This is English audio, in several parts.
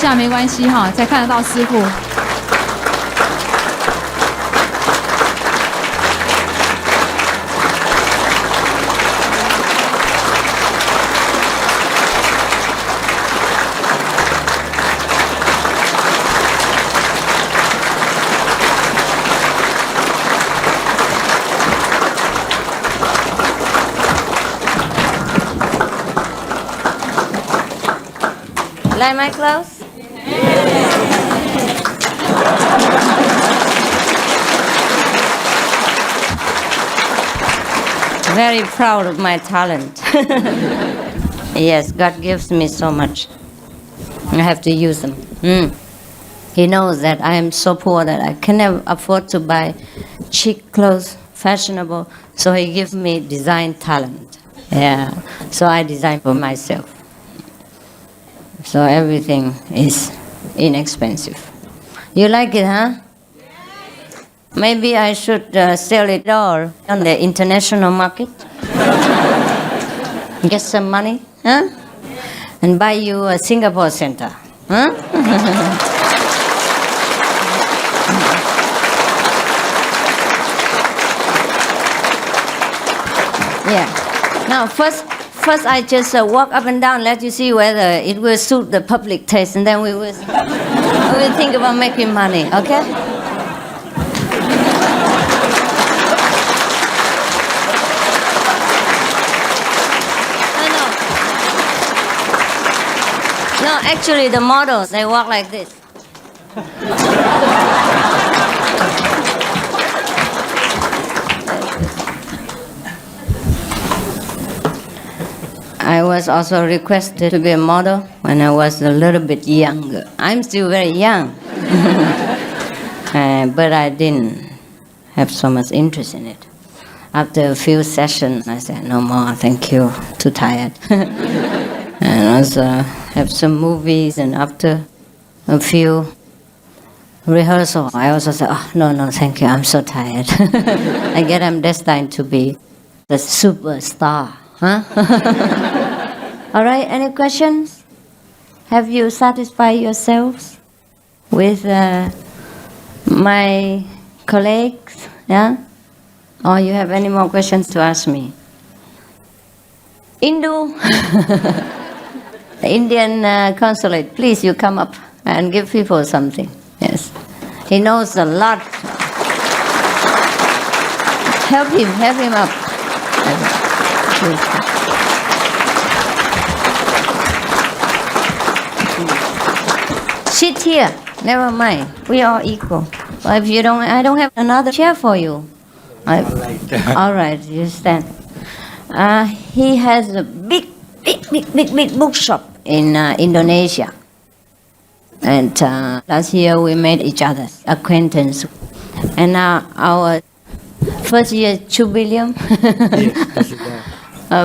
下没关系哈，才看得到师父。Like my clothes? Very proud of my talent. Yes, God gives me so much. I have to use them. He knows that I am so poor that I can never afford to buy cheap clothes, fashionable, so He gives me design talent. Yeah, so I design for myself. So everything is inexpensive. You like it, huh? Maybe I should sell it all on the international market. Get some money, huh? And buy you a Singapore center, huh? Yeah. Now, first I just walk up and down, let you see whether it will suit the public taste, and then we will think about making money, okay? No, actually the models, they walk like this. I was also requested to be a model when I was a little bit younger. I'm still very young, but I didn't have so much interest in it. After a few sessions, I said, no more, thank you, too tired. And also have some movies, and after a few rehearsals, I also said, oh, no, thank you, I'm so tired. I guess I'm destined to be the superstar. Huh? All right, any questions? Have you satisfied yourselves with my colleagues? Yeah? Or you have any more questions to ask me? Hindu, the Indian consulate, please, you come up and give people something. Yes. He knows a lot. Help him up. Sit here. Never mind. We are equal. But if you don't, I don't have another chair for you. All right, you stand. He has a big bookshop in Indonesia. And last year we made each other's acquaintance. And now our first year jubileum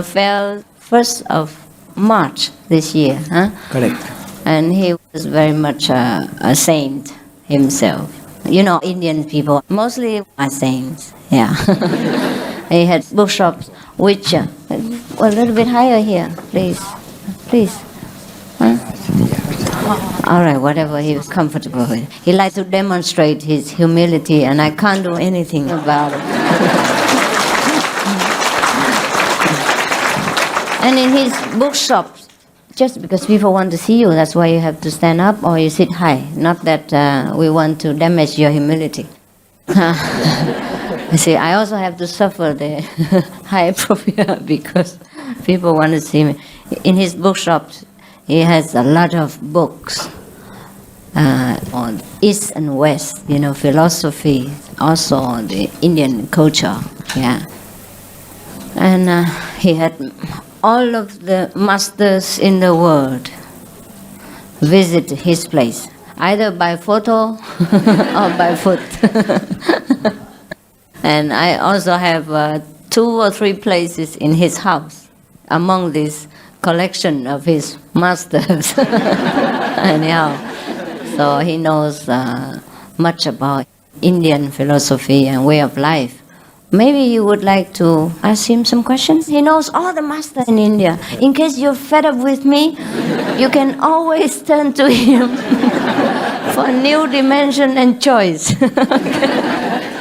fell 1st of March this year. Huh? Correct. And he was very much a saint himself. You know, Indian people mostly are saints. Yeah. He had bookshops which a little bit higher here, please. Huh? All right, whatever he was comfortable with. He liked to demonstrate his humility, and I can't do anything about it. And in his bookshops, just because people want to see you, that's why you have to stand up or you sit high. Not that we want to damage your humility. See, I also have to suffer the high profile because people want to see me. In his bookshops, he has a lot of books on East and West, you know, philosophy, also on the Indian culture, yeah. And he had all of the masters in the world visit his place, either by photo or by foot. And I also have 2 or 3 places in his house among this collection of his masters. Anyhow, so he knows much about Indian philosophy and way of life, Maybe you would like to ask him some questions. He knows all the masters in India. In case you're fed up with me, you can always turn to him for new dimension and choice.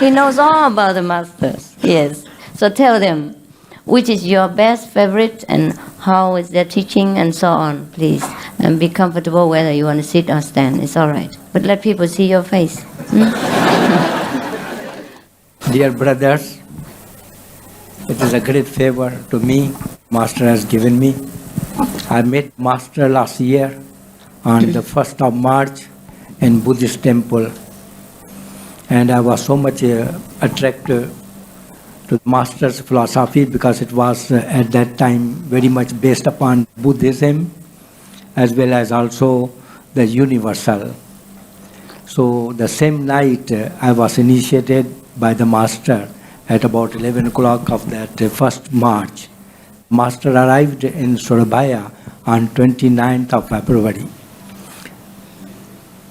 He knows all about the masters. Yes. So tell them which is your best favorite and how is their teaching and so on, please. And be comfortable whether you want to sit or stand. It's all right. But let people see your face. Dear brothers, it is a great favor to me Master has given me. I met Master last year on the 1st of March in Buddhist temple, and I was so much attracted to the Master's philosophy because it was at that time very much based upon Buddhism as well as also the universal. So the same night I was initiated by the Master at about 11 o'clock of that 1st March. Master arrived in Surabaya on 29th of February.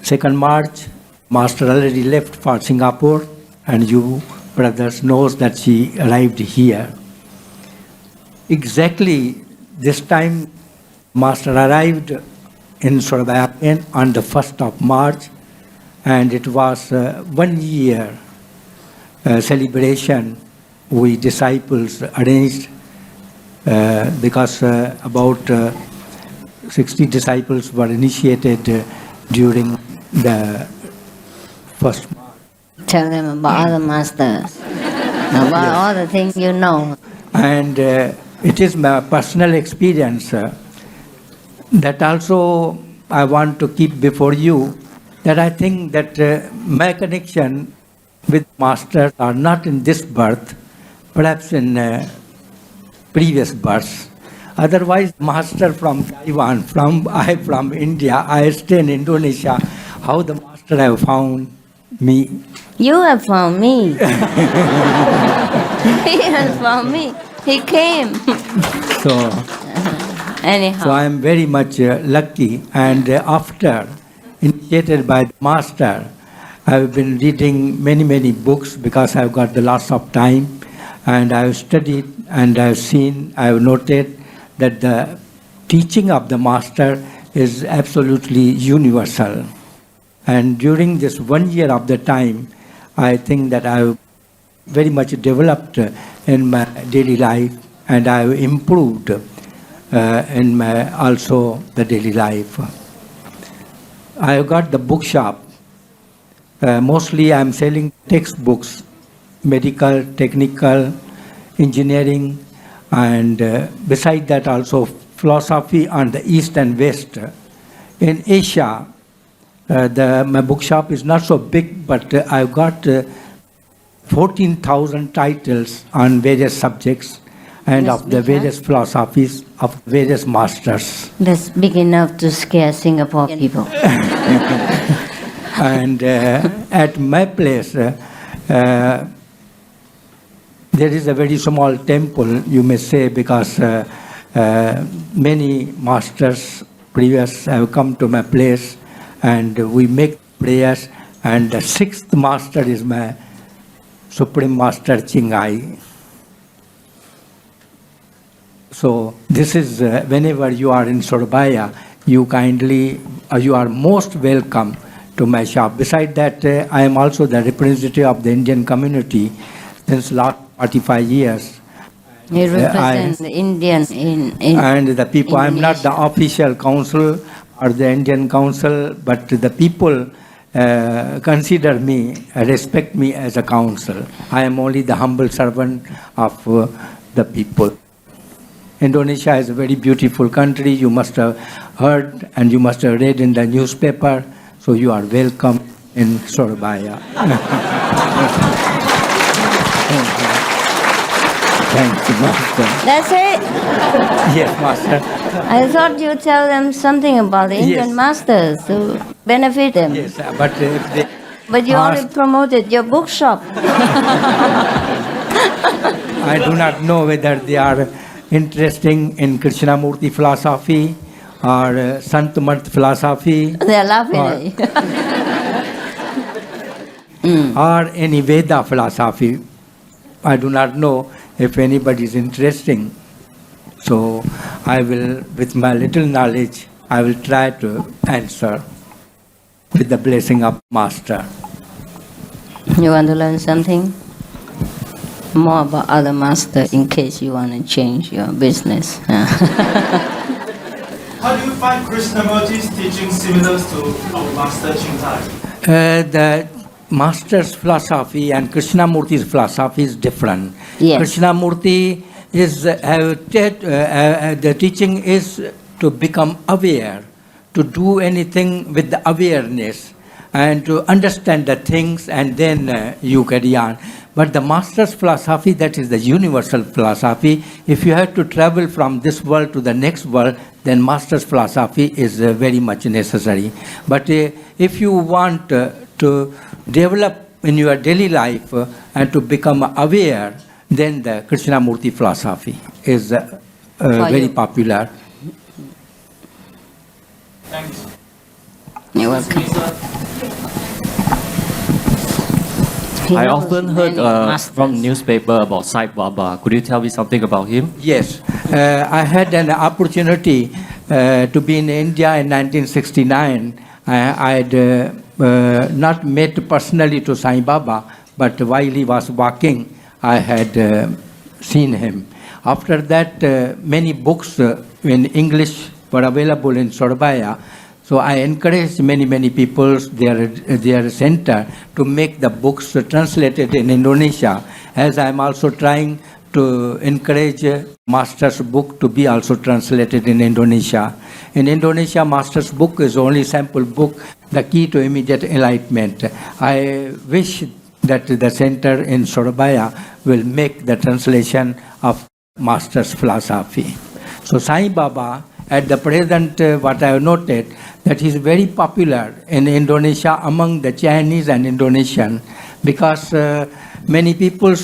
2nd March, Master already left for Singapore, and you brothers knows that she arrived here. Exactly this time, Master arrived in Surabaya on the 1st of March, and it was 1 year celebration we disciples arranged because about 60 disciples were initiated during the 1st March. Tell them about all the masters, about all the things you know. And it is my personal experience that also I want to keep before you, that I think that my connection with Masters are not in this birth, perhaps in previous births. Otherwise, Master from Taiwan, I from India, I stay in Indonesia. How the Master have found me? You have found me. He has found me. He came. So Anyhow. I am very much lucky. And after initiated by the Master, I have been reading many books because I have got the lots of time, and I have studied and I have seen, I have noted that the teaching of the Master is absolutely universal. And during this 1 year of the time, I think that I have very much developed in my daily life, and I have improved in my also the daily life. I have got the bookshop. Mostly I am selling textbooks, medical, technical, engineering, and beside that also philosophy on the East and West. In Asia, my bookshop is not so big, but I've got 14,000 titles on various subjects and of the various philosophies of various masters. That's big enough to scare Singapore people. And at my place, there is a very small temple, you may say, because many masters previous have come to my place, and we make prayers, and the 6th master is my Supreme Master Chingai. So this is, whenever you are in Surabaya, you are most welcome to my shop. Besides that, I am also the representative of the Indian community since last 45 years. You represent the Indian and the people. I am not the official council or the Indian council, but the people consider me, respect me as a council. I am only the humble servant of the people. Indonesia is a very beautiful country. You must have heard and you must have read in the newspaper. So you are welcome in Surabaya. Thank you, Master. That's it? Yes, Master. I thought you'd tell them something about the Indian masters to benefit them. Yes, but if they But you only promoted your bookshop. I do not know whether they are interested in Krishnamurti philosophy or Sant Marth philosophy. They're laughing at you. Or any Veda philosophy. I do not know if anybody is interested. So I will, with my little knowledge, I will try to answer with the blessing of Master. You want to learn something more about other master in case you want to change your business? How do you find Krishnamurti's teaching similar to our master Chintai? The Master's philosophy and Krishnamurti's philosophy is different. Yes. Krishnamurti is the teaching is to become aware, to do anything with the awareness, and to understand the things, and then you carry on. But the Master's philosophy, that is the universal philosophy. If you have to travel from this world to the next world, then Master's philosophy is very much necessary. But if you want to develop in your daily life and to become aware, then the Krishnamurti philosophy is very popular. Thanks. You're welcome. He I knows often many heard masters. from newspaper about Sai Baba. Could you tell me something about him? Yes, I had an opportunity to be in India in 1969. I had not met personally to Sai Baba, but while he was walking, I had seen him. After that, many books in English were available in Surabaya. So I encouraged many people, their center, to make the books translated in Indonesia, as I am also trying to encourage Master's book to be also translated in Indonesia. In Indonesia, Master's book is only sample book, The Key to Immediate Enlightenment. I wish that the center in Surabaya will make the translation of Master's philosophy. So Sai Baba, at the present, what I have noted, that he is very popular in Indonesia among the Chinese and Indonesian, because many people,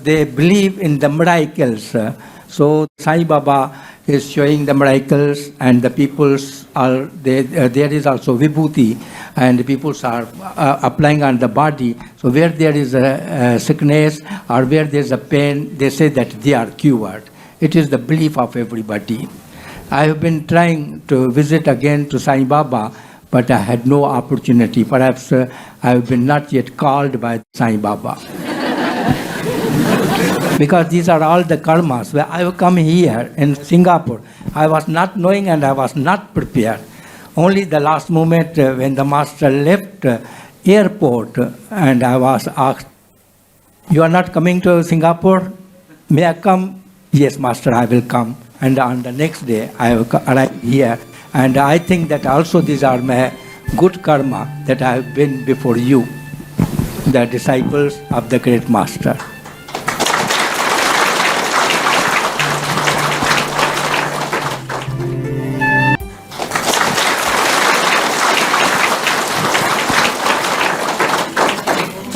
they believe in the miracles. So Sai Baba is showing the miracles, and the peoples are, there is also vibhuti, and the peoples are applying on the body. So where there is a sickness or where there is a pain, they say that they are cured. It is the belief of everybody. I have been trying to visit again to Sai Baba, but I had no opportunity. Perhaps I have been not yet called by Sai Baba. Because these are all the karmas. Where I have come here in Singapore, I was not knowing and I was not prepared. Only the last moment when the Master left airport, and I was asked, "You are not coming to Singapore? May I come?" "Yes, Master, I will come." And on the next day, I arrived here. And I think that also these are my good karma that I have been before you, the disciples of the great Master.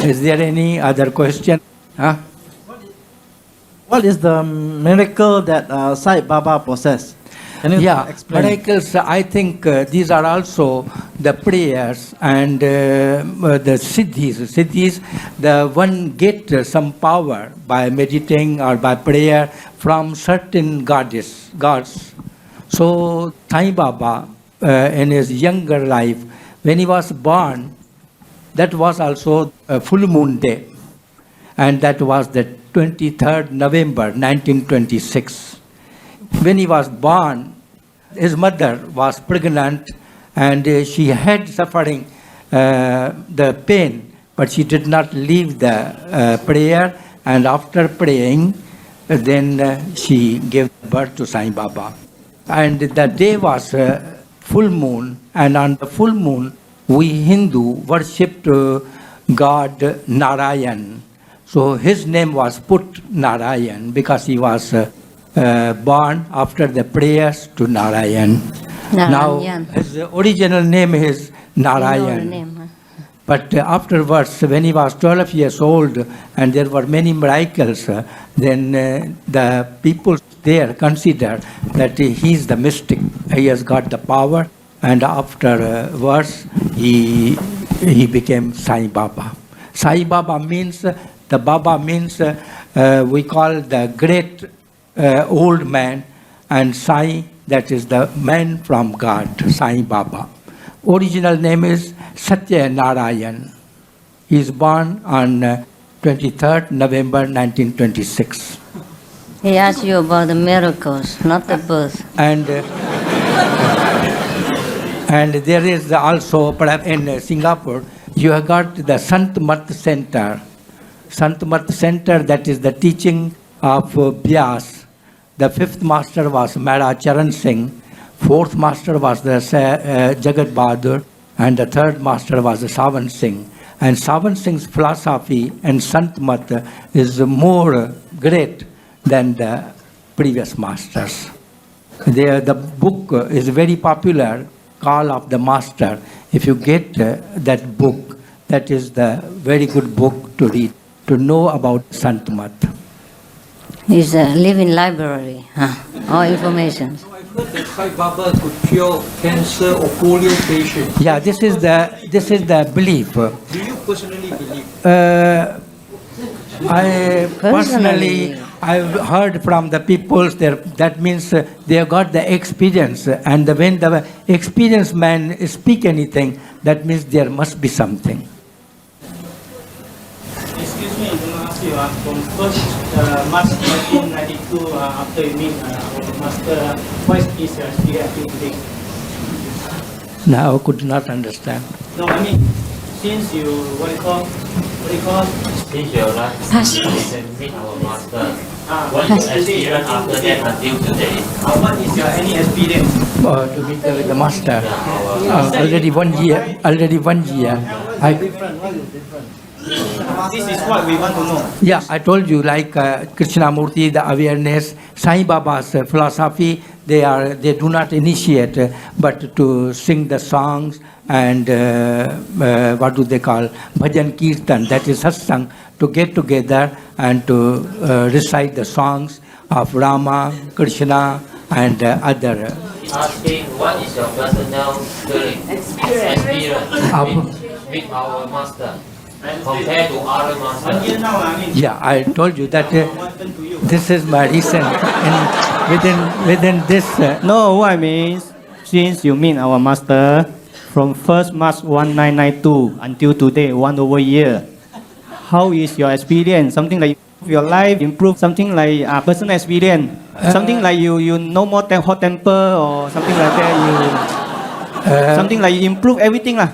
Is there any other question? Huh? What is the miracle that Sai Baba possessed? Can you explain? Miracles, I think these are also the prayers and the siddhis. Siddhis, the one get some power by meditating or by prayer from certain gods. So Sai Baba, in his younger life, when he was born, that was also a full moon day. And that was the 23rd November 1926. When he was born, his mother was pregnant and she had suffering the pain, but she did not leave the prayer. And after praying, then she gave birth to Sai Baba. And the day was full moon, and on the full moon, we Hindu worshipped God Narayan. So his name was put Narayan because he was born after the prayers to Narayan. Now his original name is Narayan. But afterwards, when he was 12 years old and there were many miracles, then the people there considered that he is the mystic. He has got the power, and afterwards he became Sai Baba. Sai Baba means, the Baba means we call the great old man, and Sai, that is the man from God, Sai Baba. Original name is Satya Narayan. He is born on 23rd November 1926. He asked you about the miracles, not the birth. And there is also, perhaps in Singapore, you have got the Sant Mat Center. Sant Mat Center, that is the teaching of Vyas. The fifth master was Mehra Charan Singh. Fourth master was the Jagat Bahadur. And the third master was the Savan Singh. And Savan Singh's philosophy and Sant Mat is more great than the previous masters. The book is very popular, Call of the Master. If you get that book, that is the very good book to read, to know about Sant Mat. It's a living library, all information. So I heard that Sai Baba could cure cancer or polio patients. Yeah, this is the belief. Do you personally believe? I personally, I've heard from the peoples there. That means they have got the experience, and when the experienced man speak anything, that means there must be something. Excuse me, I want to ask you, from 1st March 1992, after you meet our master, what is your experience today? Now I could not understand. No, I mean, since you, what do you call? Since your last meet our master, what is your experience after that until today? What is your any experience? To meet with the master. Already 1 year. Already 1 year. This is what we want to know. Yeah, I told you, like Krishnamurti, the awareness, Sai Baba's philosophy, they do not initiate, but to sing the songs and what do they call, Bhajan Kirtan, that is satsang, to get together and to recite the songs of Rama, Krishna and other. Asking what is your personal experience with our master compared to other masters? Yeah, I told you that this is my recent, and within this. No, what I mean, since you meet our master from 1st March 1992 until today, 1 over year, how is your experience? Something like your life improve, something like personal experience, something like you no more hot temper or something like that. Something like you improve everything lah.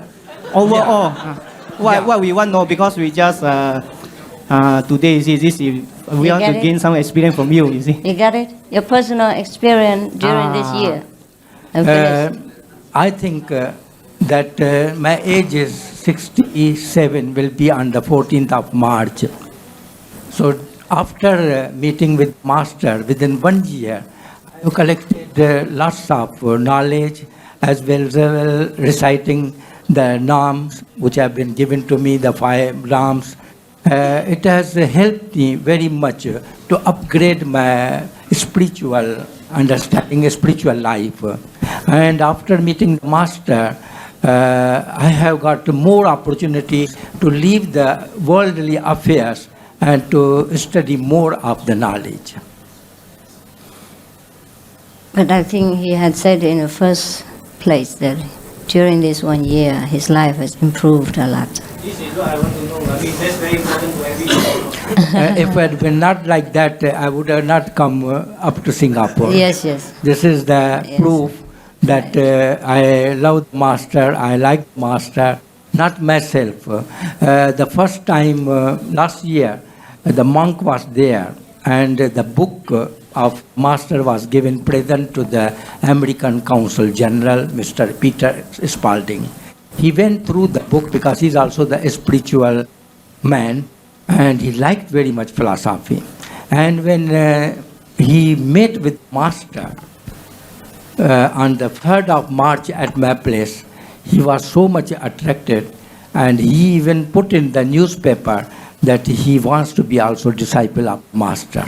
Overall. Yeah. What we want to know, because we just today we want to gain some experience from you. You see. You got it? Your personal experience during this year. I think that my age is 67, will be on the 14th of March. So after meeting with Master within 1 year, I have collected lots of knowledge, as well as reciting the norms which have been given to me, the 5 norms. It has helped me very much to upgrade my spiritual understanding, spiritual life. And after meeting the Master, I have got more opportunity to leave the worldly affairs and to study more of the knowledge. But I think he had said in the first place that during this 1 year, his life has improved a lot. This is what I want to know. I mean, that's very important to everyone. If it had been not like that, I would have not come up to Singapore. Yes, yes. This is the proof that I love the Master, I like the Master, not myself. The first time last year, the monk was there, and the book of Master was given present to the American Consul General, Mr. Peter Spalding. He went through the book because he's also the spiritual man, and he liked very much philosophy. And when he met with Master on the 3rd of March at my place, he was so much attracted, and he even put in the newspaper that he wants to be also disciple of Master.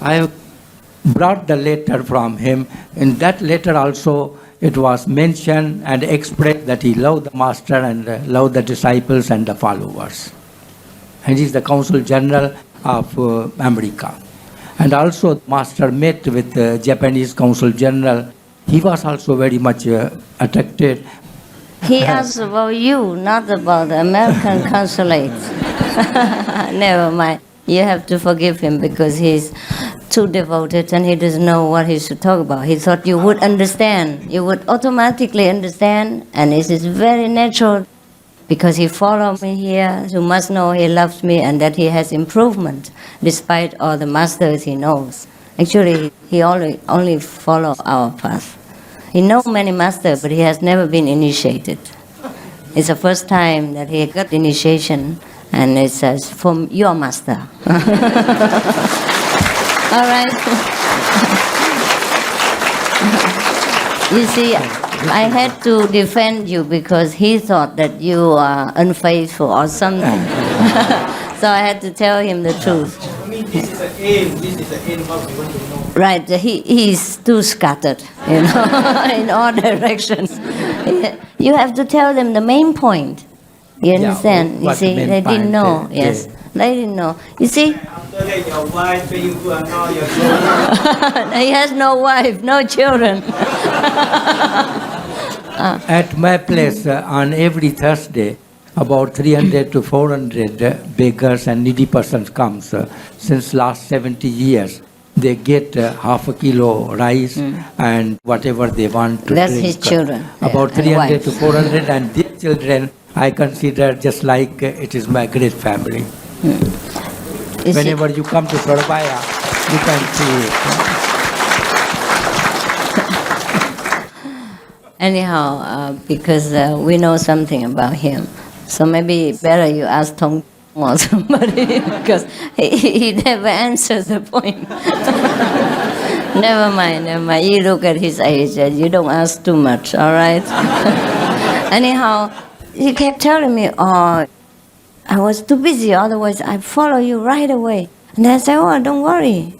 I brought the letter from him. In that letter also, it was mentioned and expressed that he loved the Master and loved the disciples and the followers. And he is the Consul General of America. And also, Master met with the Japanese Consul General. He was also very much attracted. He asked about you, not about the American consulate. Never mind. You have to forgive him because he's too devoted and he doesn't know what he should talk about. He thought you would understand. You would automatically understand, and it is very natural because he followed me here. You must know he loves me and that he has improvement despite all the masters he knows. Actually, he only follow our path. He knows many masters, but he has never been initiated. It's the first time that he got initiation, and it says, from your master. All right. You see, I had to defend you because he thought that you are unfaithful or something. So I had to tell him the truth. I mean, this is the aim. This is the aim what we want to know. Right, he's too scattered, in all directions. You have to tell them the main point. You understand? You what see, the main they didn't point, know. yeah. Yes, they didn't know. You see, After that, your wife, you are now your children. he has no wife, no children. At my place, on every Thursday, about 300 to 400 beggars and needy persons comes. Since last 70 years, they get half a kilo rice and whatever they want to That's drink. his children. About and 300 wife. to 400, and these children I consider just like it is my great family. You see, Whenever you come to Surabaya, you can see it. anyhow, because we know something about him, so maybe better you ask Tong or somebody because he never answers the point. Never mind. You look at his age and you don't ask too much, all right? Anyhow, he kept telling me, oh, I was too busy, otherwise I'd follow you right away. And I said, oh, don't worry.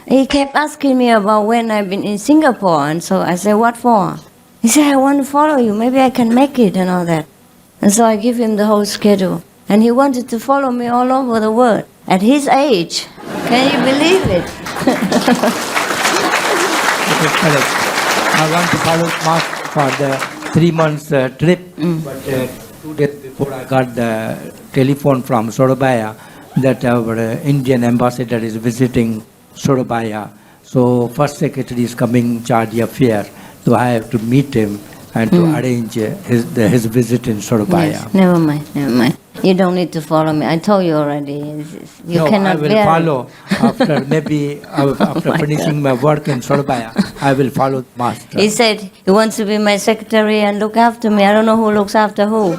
He kept asking me about when I've been in Singapore, and so I said, what for? He said, I want to follow you, maybe I can make it and all that. And so I give him the whole schedule. And he wanted to follow me all over the world. At his age, can you believe it? It is correct. I want to follow Mark for the 3 months trip, but 2 days before I got the telephone from Surabaya that our Indian ambassador is visiting Surabaya. So first secretary is coming charge the affair. So I have to meet him and to arrange his visit in Surabaya. Yes, never mind. You don't need to follow me. I told you already. You No, cannot I will bear it. follow after after my finishing my work in Surabaya. I will follow the master. He said he wants to be my secretary and look after me. I don't know who looks after who.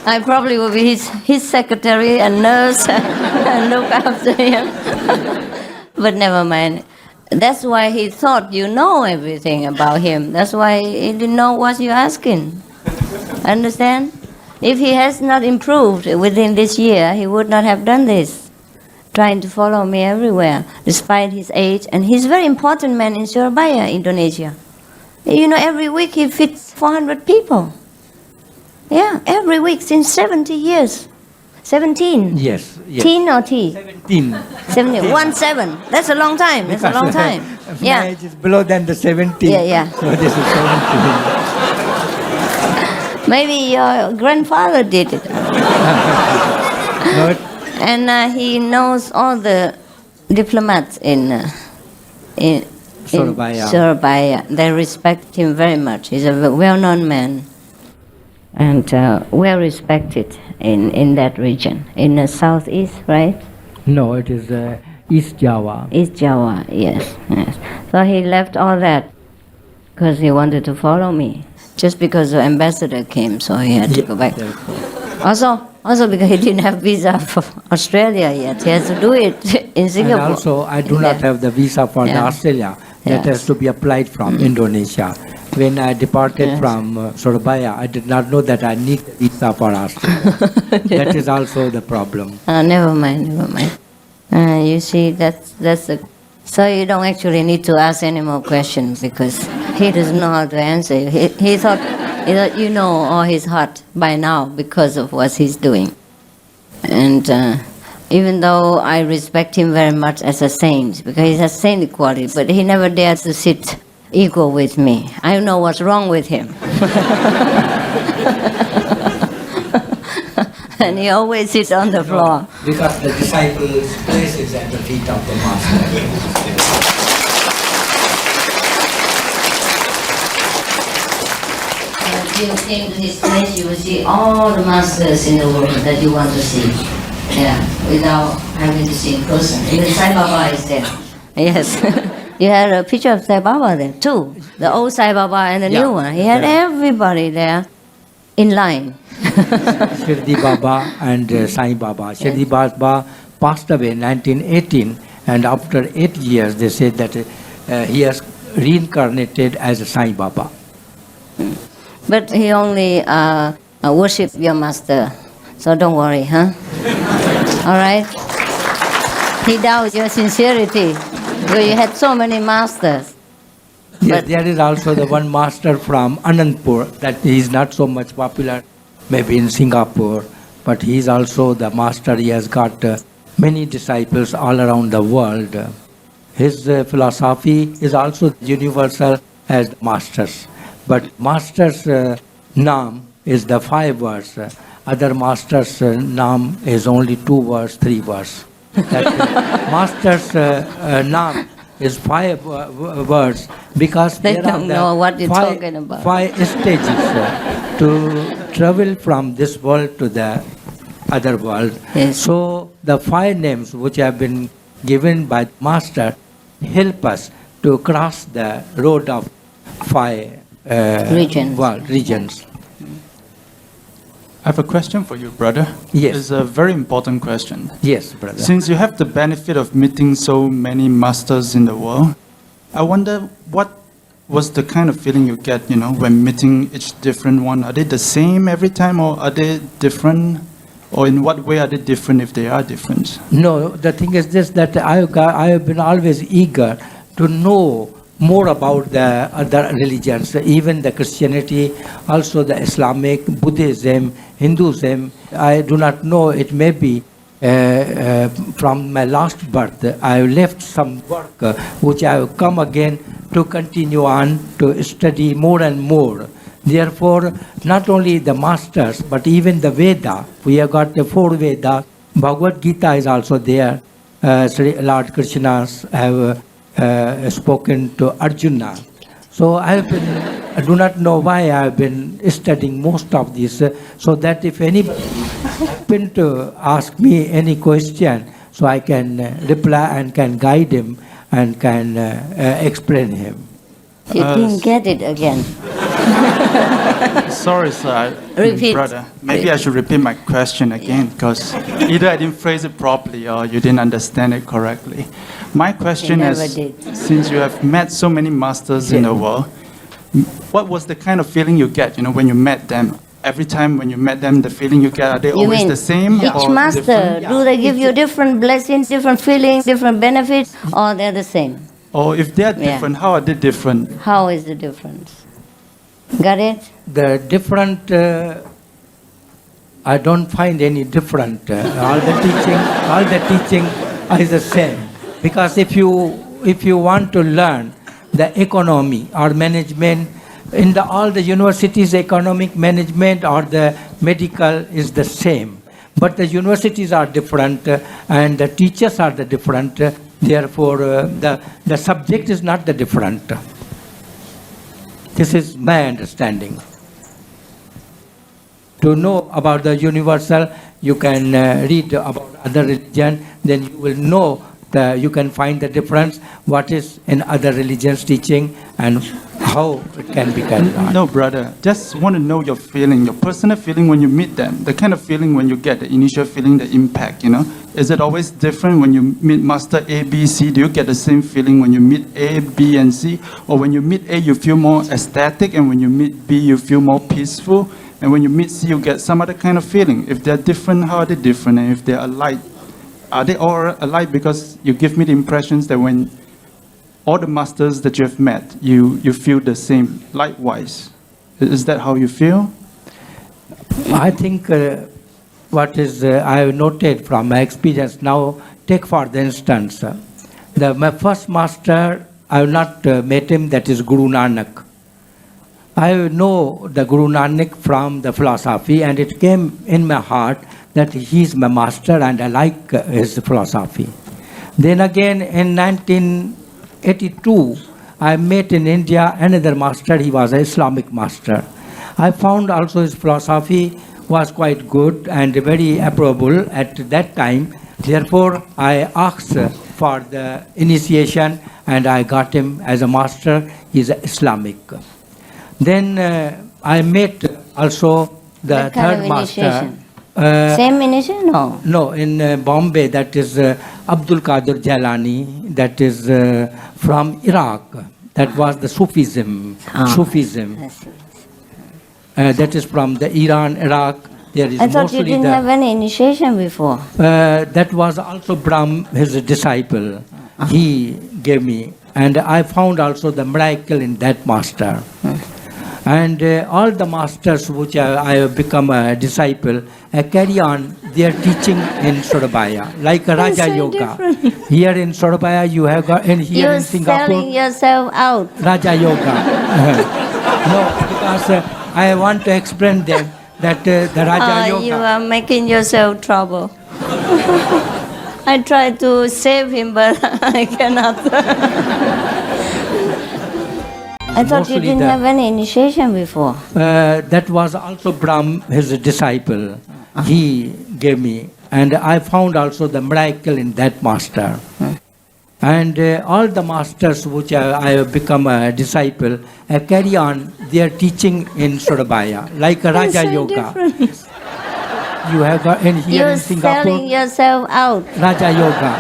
I probably will be his secretary and nurse and look after him. But never mind. That's why he thought you know everything about him. That's why he didn't know what you're asking. Understand? If he has not improved within this year, he would not have done this. Trying to follow me everywhere, despite his age. And he's a very important man in Surabaya, Indonesia. You know, every week he feeds 400 people. Yeah, every week since 70 years. 17. Yes. Teen or T? 17. 17. 17. That's a long time. That's a long time. My Yeah. age is below than the 17. Yeah. So this is 17. Maybe your grandfather did it. No, And he knows all the diplomats in Surabaya. Surabaya. They respect him very much. He's a well-known man and well respected in that region. In the southeast, right? No, it is East Java. East Java, yes. So he left all that because he wanted to follow me. Just because the ambassador came, so he had to go back. Also because he didn't have visa for Australia yet. He has to do it in And Singapore. also, I do not have the visa for the Yeah. Australia. That Yeah. has to be applied from Indonesia. When I departed from Surabaya, I did not know that I need a visa for Australia. That is also the problem. Never mind. You see, that's the. So you don't actually need to ask any more questions because he doesn't know how to answer you. He thought You know all his heart by now because of what he's doing. And even though I respect him very much as a saint, because he's a saint quality, but he never dared to sit equal with me. I don't know what's wrong with him. And he always sits on the floor. Because the disciples' place is at the feet of the Master. If you came to his place, you will see all the masters in the world that you want to see. Yeah, without having to see in person. Even Sai Baba is there. Yes. You had a picture of Sai Baba there too. The old Sai Baba and the new one. He had everybody there in line. Shirdi Baba and Sai Baba. Shirdi Baba passed away in 1918, and after 8 years they said that he has reincarnated as a Sai Baba. But he only worshipped your master, so don't worry, huh? All right? He doubts your sincerity, because you had so many masters. Yes, there is also the one master from Anandpur that he is not so much popular, maybe in Singapore, but he is also the master. He has got many disciples all around the world. His philosophy is also universal as the masters. But master's naam is the 5 words. Other master's naam is only 2 words, 3 words. Master's naam is 5 words because They there don't are the know what you're talking about. 5 stages to travel from this world to the other world. Yes. So the 5 names which have been given by the Master help us to cross the road of 5 regions. I have a question for you, brother. Yes. It's a very important question. Yes, brother. Since you have the benefit of meeting so many masters in the world, I wonder what was the kind of feeling you get, when meeting each different one? Are they the same every time, or are they different? Or in what way are they different if they are different? No, the thing is this, that I have been always eager to know more about the other religions, even the Christianity, also the Islamic, Buddhism, Hinduism. I do not know, it may be from my last birth, I left some work which I have come again to continue on to study more and more. Therefore, not only the masters, but even the Veda. We have got the 4 Veda. Bhagavad Gita is also there. Lord Krishna have spoken to Arjuna. So I do not know why I have been studying most of this, so that if anybody happen to ask me any question, so I can reply and can guide him and can explain him. You didn't get it again. Sorry, sir. Repeat. Brother, maybe I should repeat my question again, because either I didn't phrase it properly or you didn't understand it correctly. My question is, since you have met so many masters in the world, what was the kind of feeling you get, when you met them? Every time when you met them, the feeling you get, are they always the same? Each master, different? do they give you different blessings, different feelings, different benefits, or they're the same? Or if they are different, how are they different? How is the difference? Got it? The different, I don't find any different. All the teaching is the same. Because if you want to learn the economy or management, in all the universities, economic management or the medical is the same. But the universities are different and the teachers are the different. Therefore, the subject is not the different. This is my understanding. To know about the universal, you can read about other religion, then you will know you can find the difference, what is in other religions teaching and how it can be carried on. No, brother. Just want to know your feeling, your personal feeling when you meet them, the kind of feeling when you get the initial feeling, the impact, Is it always different when you meet Master A, B, C? Do you get the same feeling when you meet A, B, and C? Or when you meet A, you feel more ecstatic, and when you meet B, you feel more peaceful? And when you meet C, you get some other kind of feeling. If they're different, how are they different? And if they're alike, are they all alike? Because you give me the impressions that when all the masters that you have met, you feel the same, likewise. Is that how you feel? I think what is I have noted from my experience now, take for the instance, my first master, I have not met him, that is Guru Nanak. I know the Guru Nanak from the philosophy, and it came in my heart that he is my master and I like his philosophy. Then again in 1982, I met in India another master, he was an Islamic master. I found also his philosophy was quite good and very approvable at that time. Therefore, I asked for the initiation and I got him as a master. He is Islamic. Then I met also the What kind third of master. initiation? Same initiation? No. No, in Bombay, that is Abdul Qadir Jalani, that is from Iraq. That was the Sufism. Sufism. I see. That is from the Iran, Iraq. There is I thought you mostly didn't have any initiation before. that was also Brahm, his disciple. He gave me. And I found also the miracle in that master. And all the masters which I have become a disciple, I carry on their teaching in Surabaya, like Raja so Yoga. different. Here in Surabaya, you have got, and here You're in Singapore, selling yourself out. Raja Yoga. No, because I want to explain them that the Raja Yoga. You are making yourself trouble. I tried to save him, but I cannot. I thought you Mostly didn't have any initiation before. That was also Brahm, his disciple. He gave me. And I found also the miracle in that master. And all the masters which I have become a disciple, I carry on their teaching in Surabaya, like Raja so Yoga. different. You have got, and here You're in Singapore, selling yourself out. Raja Yoga.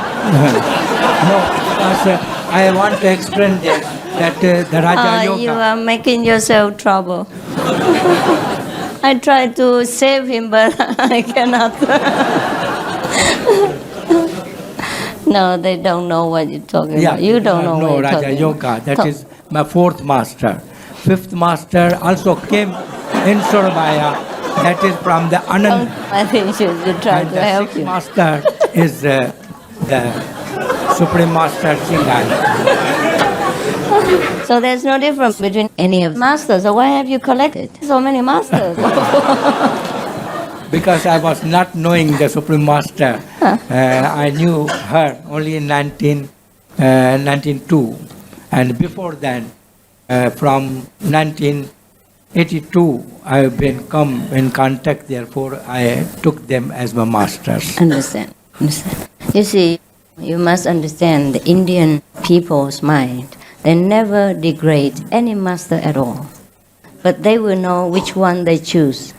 No, because I want to explain them that the Raja Yoga. You are making yourself trouble. I tried to save him, but I cannot. No, they don't know what you're talking about. You don't know what you're Raja talking Yoga. about. That is my fourth master. Fifth master also came in Surabaya. That is from the Anand. I think you try And to the help sixth you. master is the Supreme Master Singhai. So there's no difference between any of the masters. So why have you collected so many masters? Because I was not knowing the Supreme Master. I knew her only in 1992. And before then, from 1982, I have been come in contact. Therefore, I took them as my masters. Understand. You see, you must understand the Indian people's mind. They never degrade any master at all. But they will know which one they choose.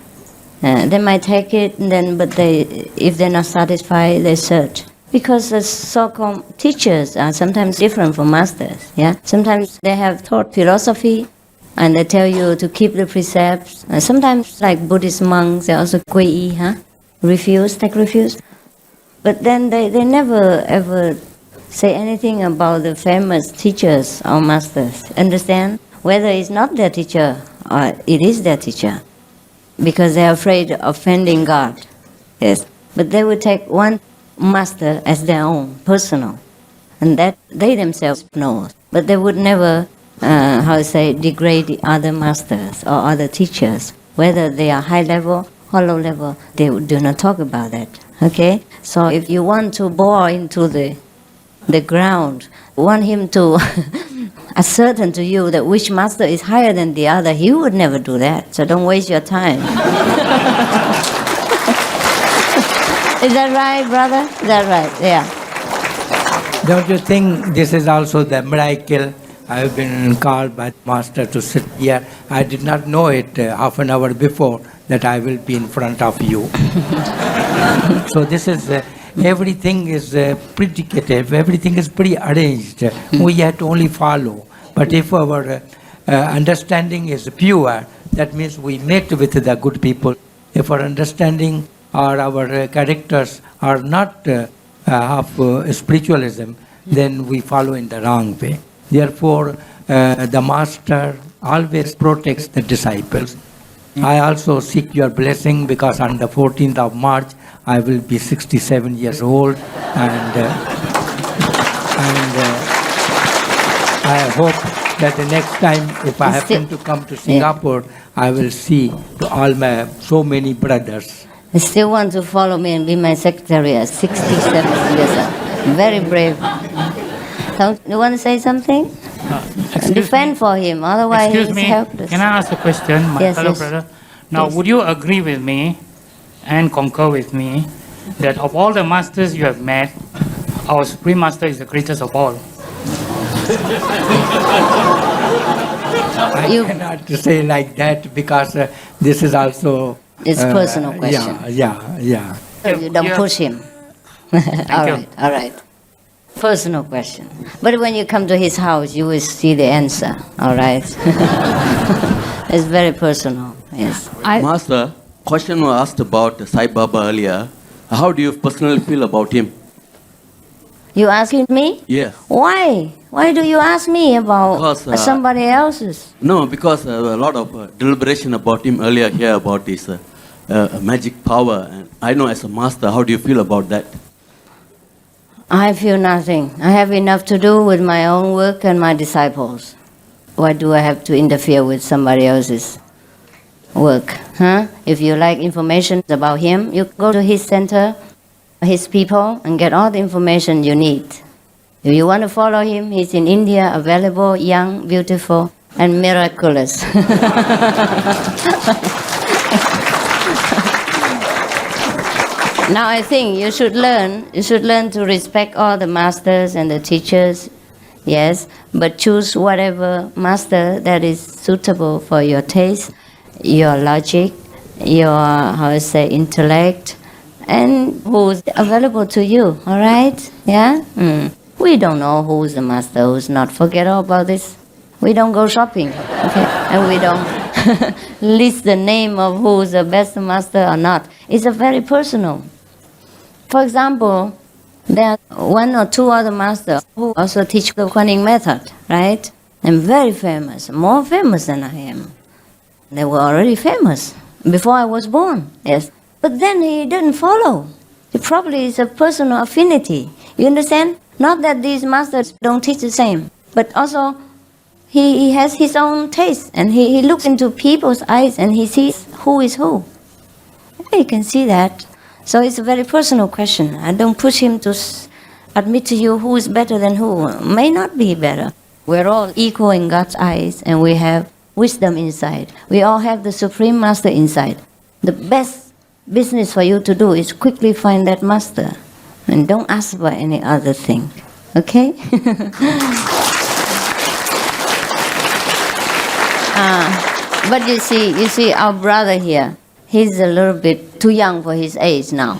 They might take it, but if they're not satisfied, they search. Because the so-called teachers are sometimes different from masters. Yeah, sometimes they have taught philosophy, and they tell you to keep the precepts. Sometimes, like Buddhist monks, they also take refuse. But then they never ever say anything about the famous teachers or masters. Understand? Whether it's not their teacher or it is their teacher. Because they are afraid of offending God. Yes. But they would take one master as their own, personal. And that they themselves know. But they would never, degrade the other masters or other teachers. Whether they are high level or low level, they do not talk about that. Okay? So if you want to bore into the ground, want him to ascertain to you that which master is higher than the other, he would never do that. So don't waste your time. Is that right, brother? Is that right? Yeah. Don't you think this is also the miracle? I have been called by the master to sit here. I did not know it half an hour before that I will be in front of you. So this is, everything is predicative, everything is prearranged. We have to only follow. But if our understanding is pure, that means we met with the good people. If our understanding or our characters are not of spiritualism, then we follow in the wrong way. Therefore, the master always protects the disciples. I also seek your blessing because on the 14th of March, I will be 67 years old, and I hope that the next time, if I happen to come to Singapore, I will see all my so many brothers. You still want to follow me and be my secretary at 67 years old. Very brave. You want to say something? Defend for him, otherwise he's helpless. Can I ask a question, my fellow brother? Now, would you agree with me and concur with me that of all the masters you have met, our Supreme Master is the greatest of all? I cannot say like that because this is also... It's a personal question. Yeah. You don't push him. All right. Personal question. But when you come to his house, you will see the answer. All right. It's very personal. Yes. Master, question was asked about Sai Baba earlier. How do you personally feel about him? You asking me? Yes. Why? Why do you ask me about somebody else's? No, because a lot of deliberation about him earlier here about his magic power. And I know as a master, how do you feel about that? I feel nothing. I have enough to do with my own work and my disciples. Why do I have to interfere with somebody else's work? If you like information about him, you go to his center, his people, and get all the information you need. If you want to follow him, he's in India, available, young, beautiful, and miraculous. Now I think you should learn to respect all the masters and the teachers, yes, but choose whatever master that is suitable for your taste, your logic, your, intellect, and who's available to you, all right? Yeah? We don't know who's the master, who's not. Forget all about this. We don't go shopping, okay? And we don't list the name of who's the best master or not. It's a very personal. For example, there are one or two other masters who also teach the Kuan Yin method, right? And very famous, more famous than I am. They were already famous before I was born, yes. But then he didn't follow. It probably is a personal affinity. You understand? Not that these masters don't teach the same, but also he has his own taste, and he looks into people's eyes and he sees who is who. You can see that. So it's a very personal question. I don't push him to admit to you who is better than who. May not be better. We're all equal in God's eyes, and we have wisdom inside. We all have the Supreme Master inside. The best business for you to do is quickly find that master, and don't ask for any other thing. Okay? But you see our brother here. He's a little bit too young for his age now.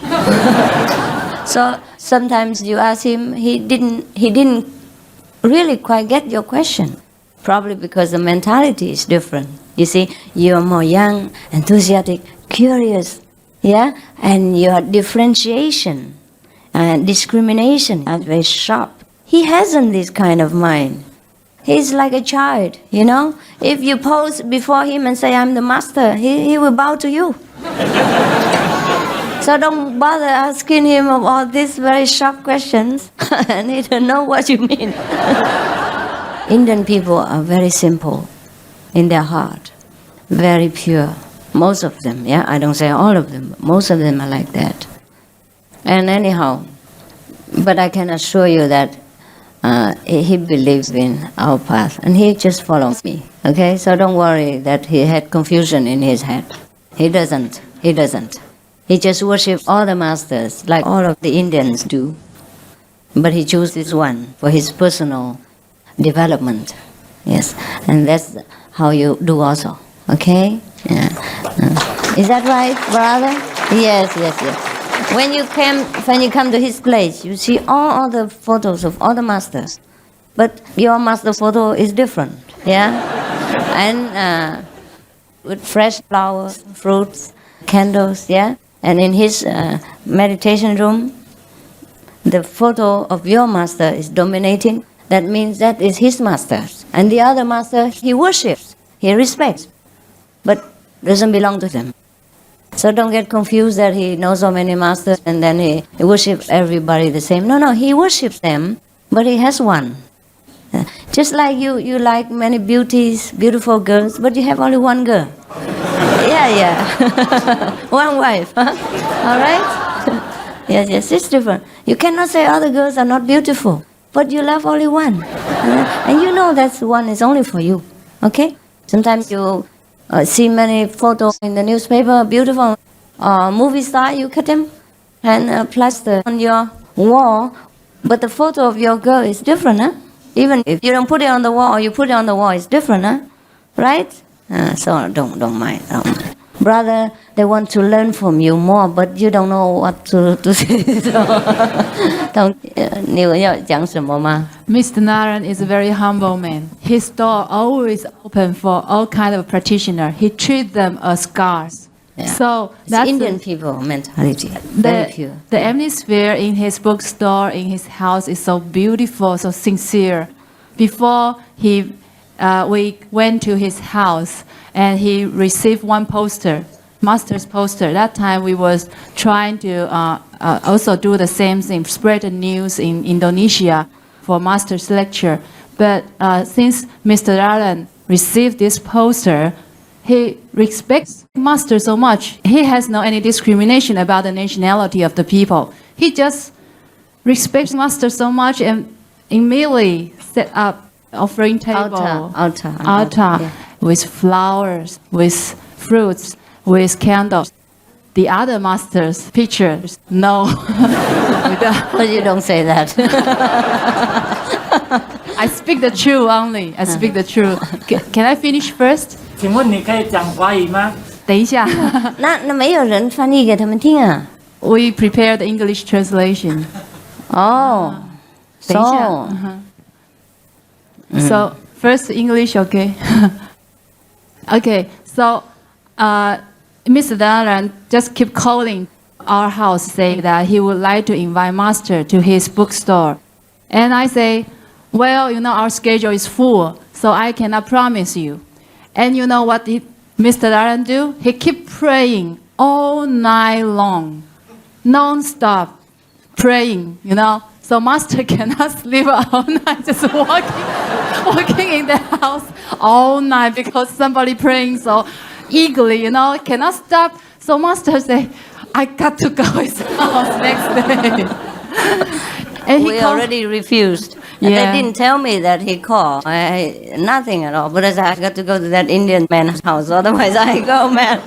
So sometimes you ask him, he didn't really quite get your question. Probably because the mentality is different. You see, you're more young, enthusiastic, curious, yeah? And your differentiation and discrimination are very sharp. He hasn't this kind of mind. He's like a child, you know? If you pose before him and say, I'm the master, he will bow to you. So don't bother asking him of all these very sharp questions. I need to know what you mean. Indian people are very simple in their heart, very pure. Most of them, yeah? I don't say all of them, but most of them are like that. And anyhow, but I can assure you that he believes in our path, and he just follows me, okay? So don't worry that he had confusion in his head. He doesn't. He just worships all the masters, like all of the Indians do. But he chose this one for his personal development, yes? And that's how you do also, okay? Yeah. Is that right, brother? Yes. When you come to his place, you see all the photos of all the masters, but your master photo is different, yeah? And with fresh flowers, fruits, candles, yeah? And in his meditation room, the photo of your master is dominating. That means that is his master. And the other master he worships. he respects, but doesn't belong to them. So don't get confused that he knows so many masters and then he worships everybody the same. No, he worships them, but he has one. Just like you like many beautiful girls, but you have only one girl. Yeah. One wife. Huh? All right? Yes, it's different. You cannot say other girls are not beautiful, but you love only one. And you know that one is only for you. Okay? Sometimes you see many photos in the newspaper, beautiful movie star, you cut them and plaster on your wall, but the photo of your girl is different, huh? Even if you don't put it on the wall or you put it on the wall, it's different, huh? Right? So don't mind. Brother, they want to learn from you more, but you don't know what to say. Mr. Naran is a very humble man. His door always open for all kind of practitioners. He treats them as gods. Yeah. So it's that's Indian people mentality. Very pure. The atmosphere in his bookstore, in his house, is so beautiful, so sincere. Before we went to his house, and he received one poster, master's poster. That time we was trying to also do the same thing, spread the news in Indonesia for master's lecture. But since Mr. Alan received this poster, he respects master so much. He has no any discrimination about the nationality of the people. He just respects master so much and immediately set up offering table, altar, yeah, with flowers, with fruits, with candles. The other masters' pictures, no. But you don't say that. I speak the truth only. I speak the truth. Can I finish first? 请问你可以讲华语吗？等一下。那没有人翻译给他们听啊。We prepared the English translation. Oh. 等一下。So first English, okay? Okay. So, Mr. Daran just keep calling our house, saying that he would like to invite Master to his bookstore, and I say, well, our schedule is full, so I cannot promise you. And you know what Mr. Daran do? He keep praying all night long, non-stop praying, So Master cannot sleep all night, just walking in the house all night because somebody praying so eagerly, cannot stop. So Master say, I got to go to his house next day. And we already refused. And they didn't tell me that he called. Nothing at all. But I said, I got to go to that Indian man's house. Otherwise, I go, man.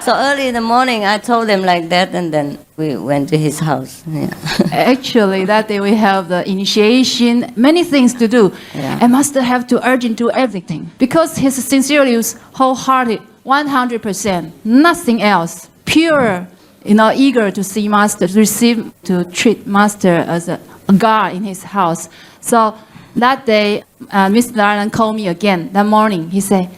So early in the morning, I told them like that, and then we went to his house. Yeah. Actually, that day we have the initiation, many things to do. Yeah. And Master have to urgent do everything. Because his sincerely was wholehearted, 100%, nothing else, pure, eager to see Master, to treat Master as a God in his house. So that day, Mr. Darlan called me again that morning. He said,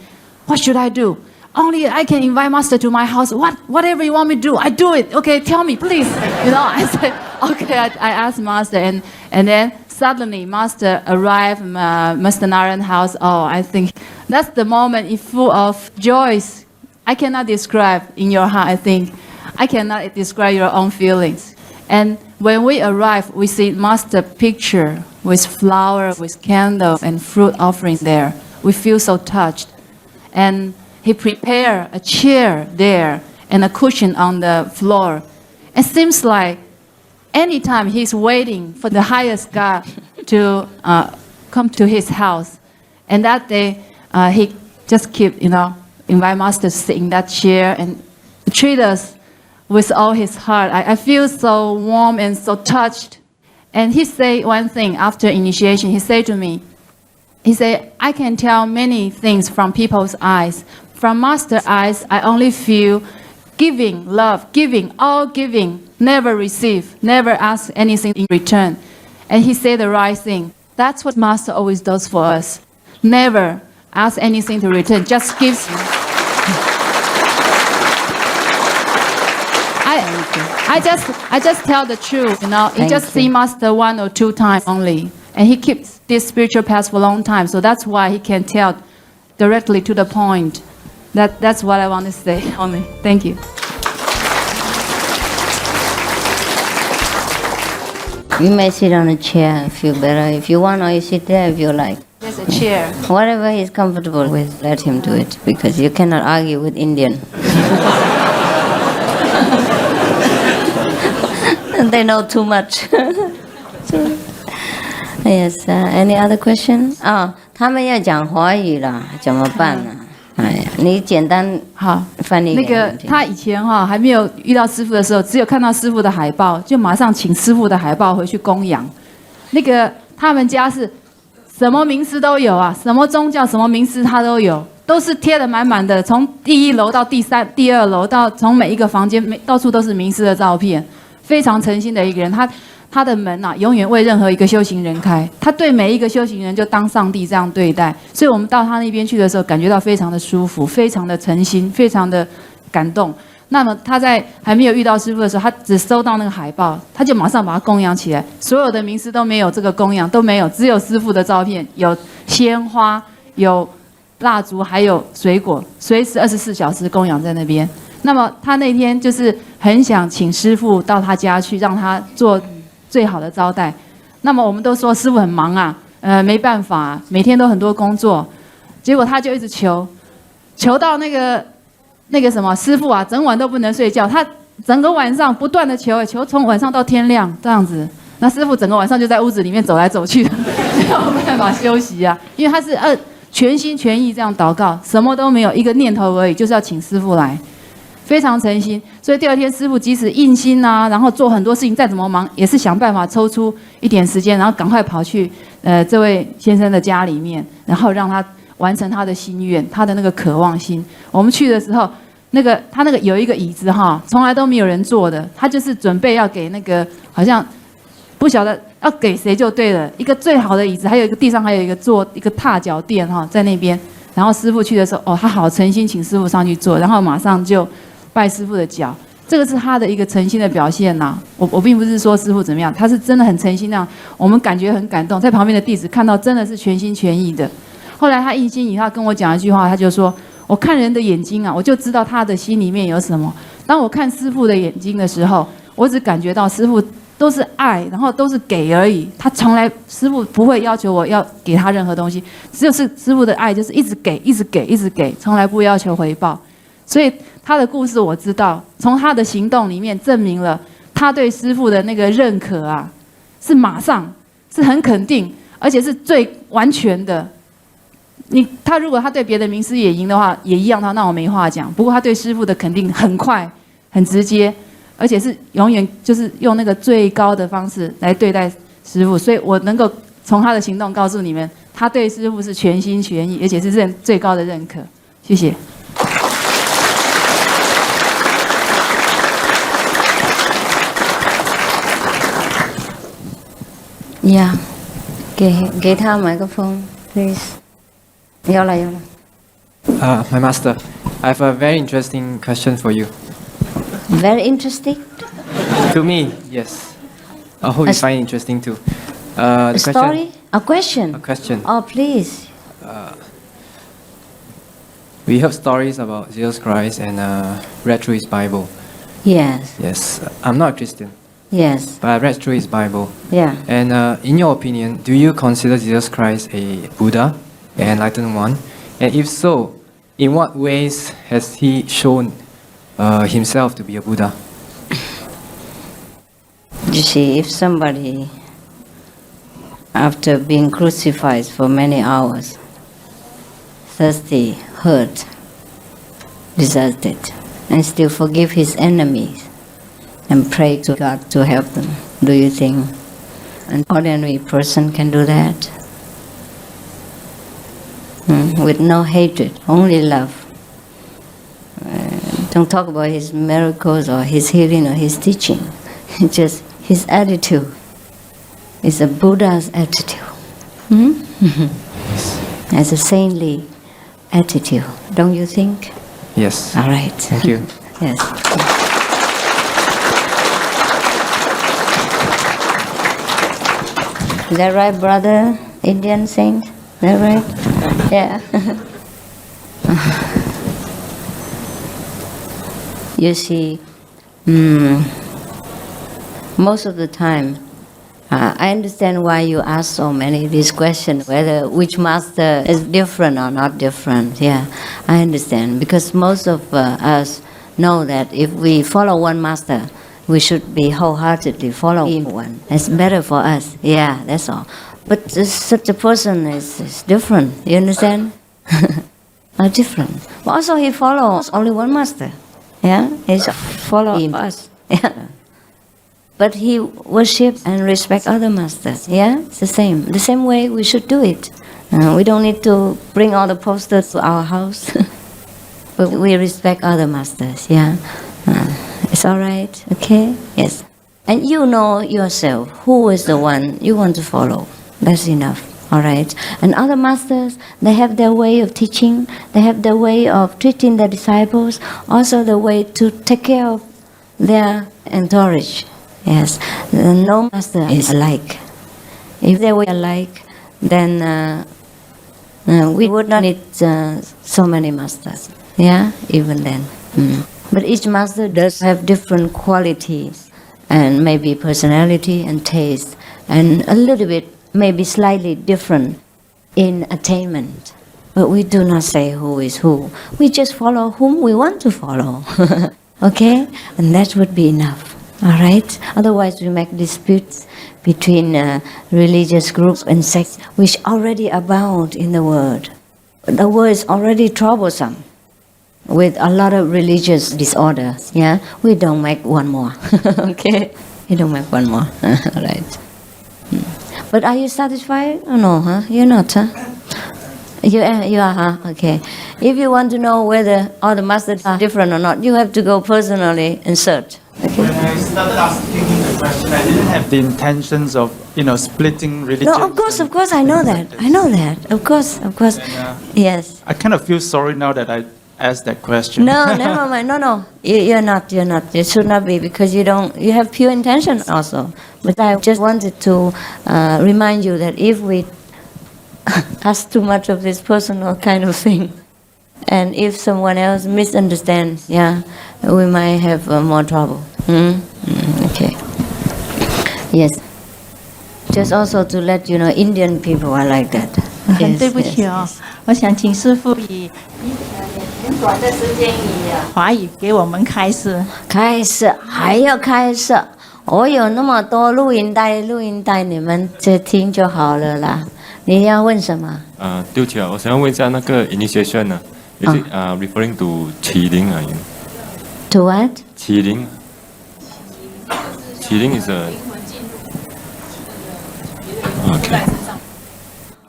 what should I do? Only I can invite Master to my house. Whatever you want me to do, I do it. Okay, tell me, please. I said, okay. I asked Master, and then suddenly Master arrived at Mr. Naran's house. Oh, I think that's the moment it's full of joys. I cannot describe in your heart, I think. I cannot describe your own feelings. And when we arrive, we see Master picture with flower, with candle, and fruit offering there. We feel so touched. And he prepared a chair there and a cushion on the floor. It seems like anytime he's waiting for the highest God to come to his house. And that day, he just keep, invite Master to sit in that chair and treat us with all his heart. I feel so warm and so touched. And he said one thing after initiation. He said to me, I can tell many things from people's eyes. From Master's eyes, I only feel giving, love, giving, all giving, never receive, never ask anything in return. And he said the right thing. That's what Master always does for us. Never ask anything to return, just gives. I just tell the truth, You just see Master 1 or 2 times only. And he keeps this spiritual path for a long time. So that's why he can tell directly to the point. That's what I want to say only. Thank you. You may sit on a chair and feel better if you want, or you sit there if you like. There's a chair. Whatever he's comfortable with, let him do it, because you cannot argue with Indian. They know too much. Yes, any other question? 他们要讲华语啦，怎么办呢？你简单翻译。那个他以前还没有遇到师父的时候，只有看到师父的海报，就马上请师父的海报回去供养。那个他们家是什么名师都有啊，什么宗教、什么名师他都有，都是贴得满满的，从第1楼到第2楼，到从每一个房间，到处都是名师的照片，非常诚心的一个人。他的门永远为任何一个修行人开，他对每一个修行人就当上帝这样对待，所以我们到他那边去的时候，感觉到非常的舒服，非常的诚心，非常的感动。那么他在还没有遇到师父的时候，他只收到那个海报，他就马上把它供养起来。所有的名师都没有这个供养，都没有，只有师父的照片，有鲜花，有蜡烛，还有水果，随时24小时供养在那边。那么他那天就是很想请师父到他家去，让他做最好的招待。那么我们都说师父很忙啊，没办法，每天都很多工作。结果他就一直求到那个什么师父啊，整晚都不能睡觉，他整个晚上不断的求从晚上到天亮这样子。那师父整个晚上就在屋子里面走来走去的，没有办法休息啊，因为他是全心全意这样祷告，什么都没有，一个念头而已，就是要请师父来。非常诚心，所以第2天师父即使硬心啊，然后做很多事情，再怎么忙，也是想办法抽出一点时间，然后赶快跑去这位先生的家里面，然后让他完成他的心愿，他的那个渴望心。我们去的时候，他那个有一个椅子从来都没有人坐的，他就是准备要给那个好像不晓得要给谁就对了，一个最好的椅子，还有一个地上还有一个踏脚垫在那边。然后师父去的时候，他好诚心请师父上去坐，然后马上就拜师父的脚，这个是他的一个诚心的表现呐。我并不是说师父怎么样，他是真的很诚心那样，我们感觉很感动。在旁边的弟子看到真的是全心全意的。后来他一心以后跟我讲一句话，他就说：“我看人的眼睛啊，我就知道他的心里面有什么。当我看师父的眼睛的时候，我只感觉到师父都是爱，然后都是给而已。他从来师父不会要求我要给他任何东西，只有是师父的爱就是一直给，一直给，一直给，从来不要求回报。所以他的故事我知道，从他的行动里面证明了他对师父的那个认可啊，是马上，是很肯定，而且是最完全的。他如果他对别的名师也赢的话，也一样那我没话讲。不过他对师父的肯定很快、很直接，而且是永远就是用那个最高的方式来对待师父。所以我能够从他的行动告诉你们，他对师父是全心全意，而且是最高的认可。谢谢。Yeah， 给他麦克风 ，please。有了。My master, I have a very interesting question for you. Very interesting. To me, yes. I hope you find it interesting too. A story? A question? A question. Oh, please. We heard stories about Jesus Christ and read through his Bible. Yes. Yes. I'm not a Christian. Yes. But I read through his Bible. Yeah. And in your opinion, do you consider Jesus Christ a Buddha, an enlightened one? And if so, in what ways has he shown himself to be a Buddha? You see, if somebody, after being crucified for many hours, thirsty, hurt, deserted, and still forgive his enemies, and pray to God to help them, do you think an ordinary person can do that? With no hatred, only love. Don't talk about his miracles or his healing or his teaching. Just his attitude is a Buddha's attitude. As a saintly attitude, don't you think? Yes. All right. Thank you. Yes. Is that right, brother? Indian saint? Is that right? Yeah. You see, most of the time, I understand why you ask so many these questions, whether which master is different or not different. Yeah, I understand. Because most of us know that if we follow one master, we should be wholeheartedly following one. It's better for us. Yeah, that's all. But such a person is different. You understand? Not different. But also he follows only one master. Yeah, he's following us. Yeah. But he worships and respects other masters. Yeah, it's the same. The same way we should do it. We don't need to bring all the posters to our house. But we respect other masters. Yeah, it's all right. Okay. Yes. And you know yourself who is the one you want to follow. That's enough. All right. And other masters, they have their way of teaching. They have their way of treating their disciples. Also the way to take care of their entourage. Yes. No master is alike. If they were alike, then we would not need so many masters. Yeah, even then. But each master does have different qualities and maybe personality and taste and a little bit, maybe slightly different in attainment. But we do not say who is who. We just follow whom we want to follow. Okay? And that would be enough. All right? Otherwise we make disputes between religious groups and sects which already abound in the world. The world is already troublesome with a lot of religious disorders. Yeah? We don't make one more. Okay? We don't make one more. All right. But are you satisfied or no? Huh? You're not, huh? You are, huh? Okay. If you want to know whether all the masters are different or not, you have to go personally and search. Okay? When I started asking the question, I didn't have the intentions of, splitting religion. No, of course, I know that. I know that. Of course. And, Yes. I kind of feel sorry now that I asked that question. No, never mind. No. You're not. You should not be, because you have pure intention also. But I just wanted to remind you that if we ask too much of this personal kind of thing, and if someone else misunderstands, yeah, we might have more trouble. Okay. Yes. Just also to let you know, Indian people are like that. 对不起啊，我想请师父以很短的时间以华语给我们开示。开示还要开示，我有那么多录音带，你们就听就好了啦。你要问什么？对不起啊，我想要问一下那个 initiation 呢？Is it referring to 麒麟啊 ？To what？ 麒麟is a okay.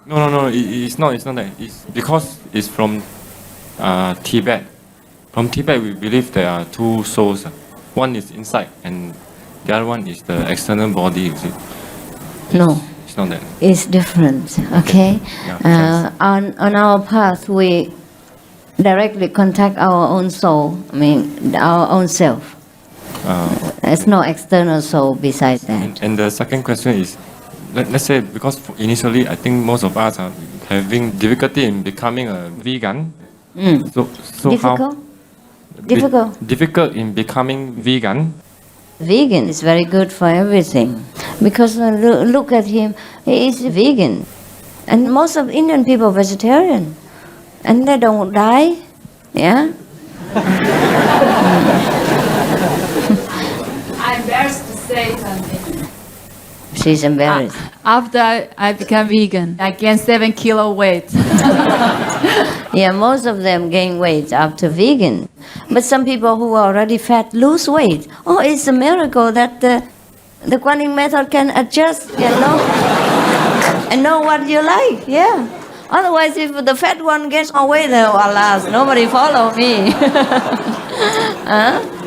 No, it's not that. It's because it's from Tibet. From Tibet, we believe there are two souls. One is inside, and the other one is the external body. Is it? No. It's not that. It's different. Okay. Yeah, on our path, we directly contact our own soul. I mean, our own self. There's no external soul besides that. And the second question is, let's say, because initially I think most of us are having difficulty in becoming a vegan. So difficult? how difficult in becoming vegan? Vegan is very good for everything, because look at him, he is vegan, and most of Indian people are vegetarian, and they don't die. Yeah. I'm embarrassed to say something. She's embarrassed. After I became vegan, I gained 7 kilo weight. Yeah, most of them gain weight after vegan. But some people who are already fat lose weight. Oh, it's a miracle that the Kuan Yin method can adjust, and know what you like. Yeah. Otherwise, if the fat one gets more weight, alas, nobody follow me.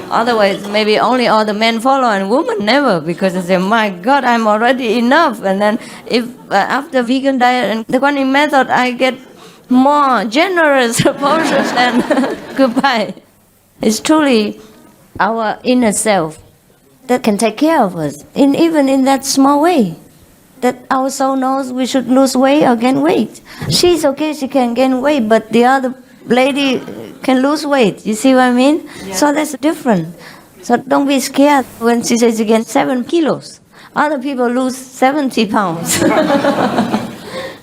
Otherwise, maybe only all the men follow and women never, because they say, my God, I'm already enough. And then if after vegan diet and the Kuan Yin method, I get more generous portions, then goodbye. It's truly our inner self that can take care of us, even in that small way. that our soul knows we should lose weight or gain weight. She's okay, she can gain weight, but the other lady can lose weight. You see what I mean? Yeah. So that's different. So don't be scared when she says she gains 7 kilos. Other people lose 70 pounds.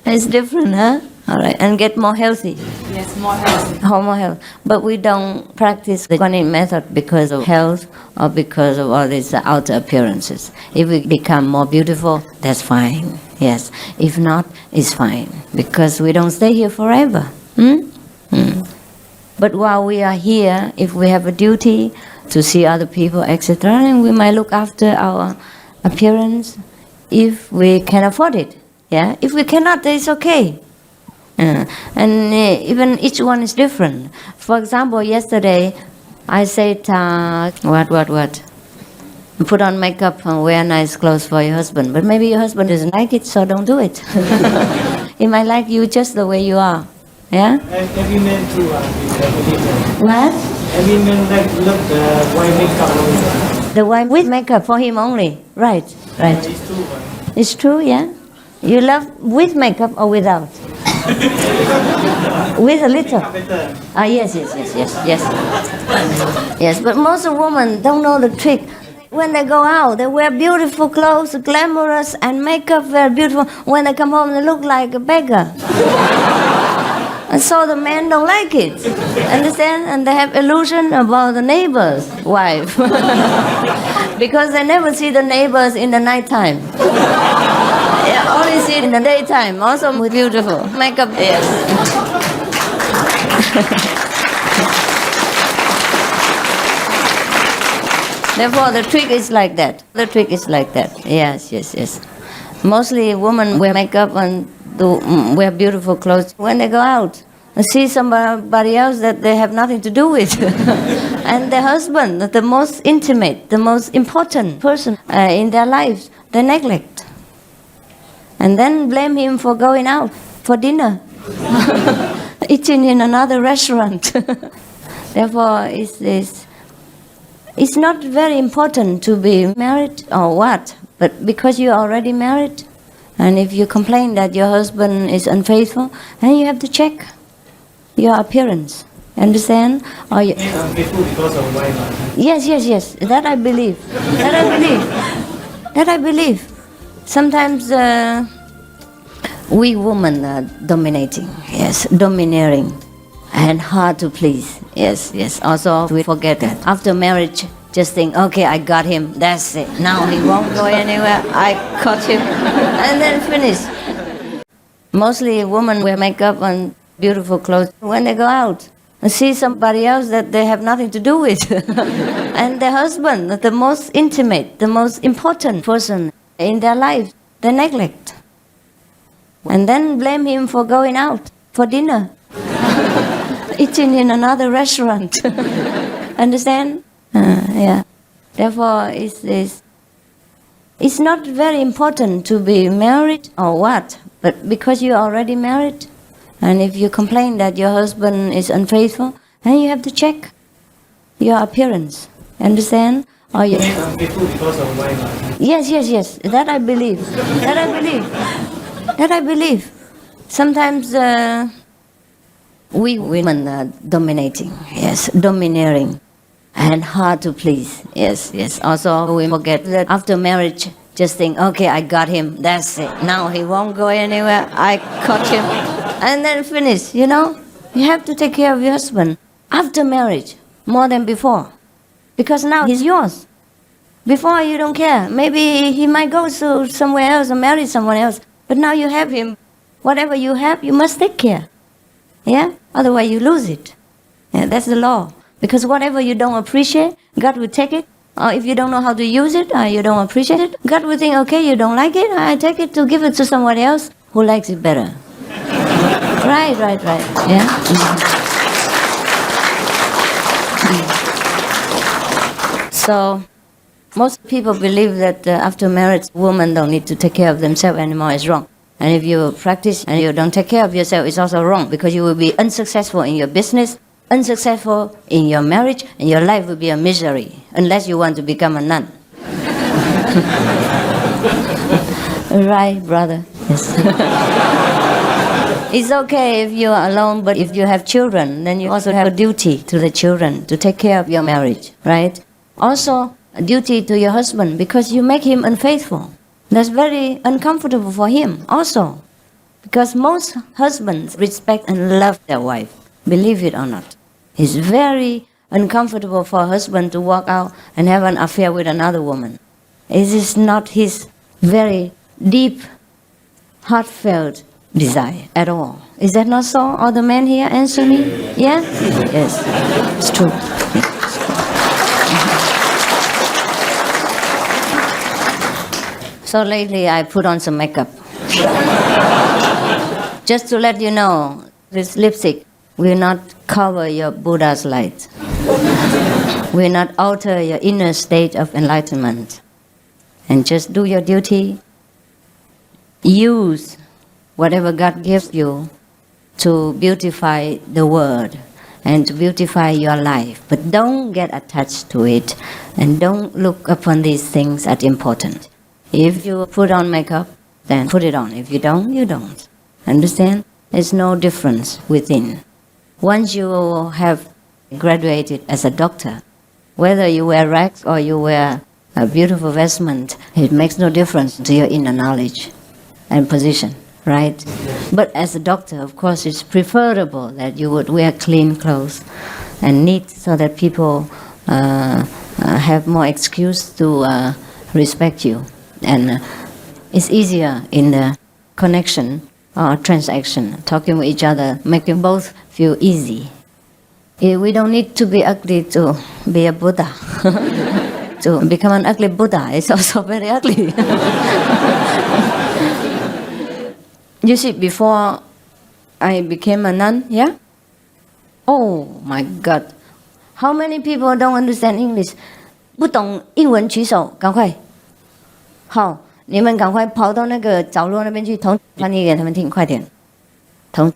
It's different, huh? All right, and get more healthy. Yes, more healthy. More health. But we don't practice the Guanyin method because of health or because of all these outer appearances. If we become more beautiful, that's fine. Yes. If not, it's fine. Because we don't stay here forever. But while we are here, if we have a duty to see other people, etc., and we might look after our appearance if we can afford it. Yeah. If we cannot, it's okay. And even each one is different. For example, yesterday I said, what? Put on makeup and wear nice clothes for your husband. But maybe your husband doesn't like it, so don't do it. He might like you just the way you are. Yeah? Every man too, what? Every man look the white makeup. The white with makeup for him only. Right. It's true. It's true, yeah? You love with makeup or without? With a little. Yes. Yes, but most of women don't know the trick. When they go out, they wear beautiful clothes, glamorous, and makeup very beautiful. When they come home, they look like a beggar. And so the men don't like it. Understand? And they have illusion about the neighbor's wife. Because they never see the neighbors in the nighttime. Only see it in the daytime. Also beautiful. Makeup, yes. Therefore, the trick is like that. Yes. Mostly women wear makeup and wear beautiful clothes when they go out and see somebody else that they have nothing to do with. And their husband, the most intimate, the most important person in their lives, they neglect. And then blame him for going out for dinner, eating in another restaurant. Therefore, it's not very important to be married or what, but because you're already married, and if you complain that your husband is unfaithful, then you have to check your appearance. Understand? Or you... Unfaithful because of wife. Yes. That I believe. Sometimes we women are dominating, domineering, and hard to please, yes. Also, we forget that. After marriage, just think, okay, I got him, that's it. Now he won't go anywhere, I caught him, and then finish. Mostly women wear makeup and beautiful clothes when they go out and see somebody else that they have nothing to do with. And their husband, the most intimate, the most important person in their lives, they neglect. And then blame him for going out for dinner, eating in another restaurant. Understand? Yeah. Therefore, it's not very important to be married or what, but because you're already married, and if you complain that your husband is unfaithful, then you have to check your appearance. Understand? Or you... Unfaithful because of wife. Yes. That I believe. Sometimes we women are dominating, domineering, and hard to please, yes. Also, we forget that after marriage, just think, okay, I got him, that's it. Now he won't go anywhere, I caught him, and then finish, You have to take care of your husband after marriage, more than before, because now he's yours. Before, you don't care. Maybe he might go to somewhere else or marry someone else. But now you have him. Whatever you have, you must take care. Yeah? Otherwise, you lose it. Yeah, that's the law. Because whatever you don't appreciate, God will take it. Or if you don't know how to use it, or you don't appreciate it, God will think, okay, you don't like it, I take it to give it to someone else who likes it better. Right. Yeah? So... most people believe that after marriage, women don't need to take care of themselves anymore. It's wrong. And if you practice and you don't take care of yourself, it's also wrong, because you will be unsuccessful in your business, unsuccessful in your marriage, and your life will be a misery, unless you want to become a nun. Right, brother? Yes. It's okay if you are alone, but if you have children, then you also have a duty to the children to take care of your marriage, right? Also, a duty to your husband because you make him unfaithful. That's very uncomfortable for him also. Because most husbands respect and love their wife, believe it or not. It's very uncomfortable for a husband to walk out and have an affair with another woman. It is not his very deep, heartfelt desire at all. Is that not so? All the men here answer me? Yeah? Yes. It's true. So lately I put on some makeup. Just to let you know, this lipstick will not cover your Buddha's light. Will not alter your inner state of enlightenment. And just do your duty. Use whatever God gives you to beautify the world and to beautify your life. But don't get attached to it and don't look upon these things as important. If you put on makeup, then put it on. If you don't, you don't. Understand? There's no difference within. Once you have graduated as a doctor, whether you wear rags or you wear a beautiful vestment, it makes no difference to your inner knowledge and position, right? But as a doctor, of course, it's preferable that you would wear clean clothes and neat so that people have more excuse to respect you. And it's easier in the connection or transaction, talking with each other, making both feel easy. We don't need to be ugly to be a Buddha. To become an ugly Buddha is also very ugly. You see, before I became a nun, yeah? Oh my God. How many people don't understand English? 不懂英文举手，赶快。好，你们赶快跑到那个角落那边去，同翻译给他们听，快点。同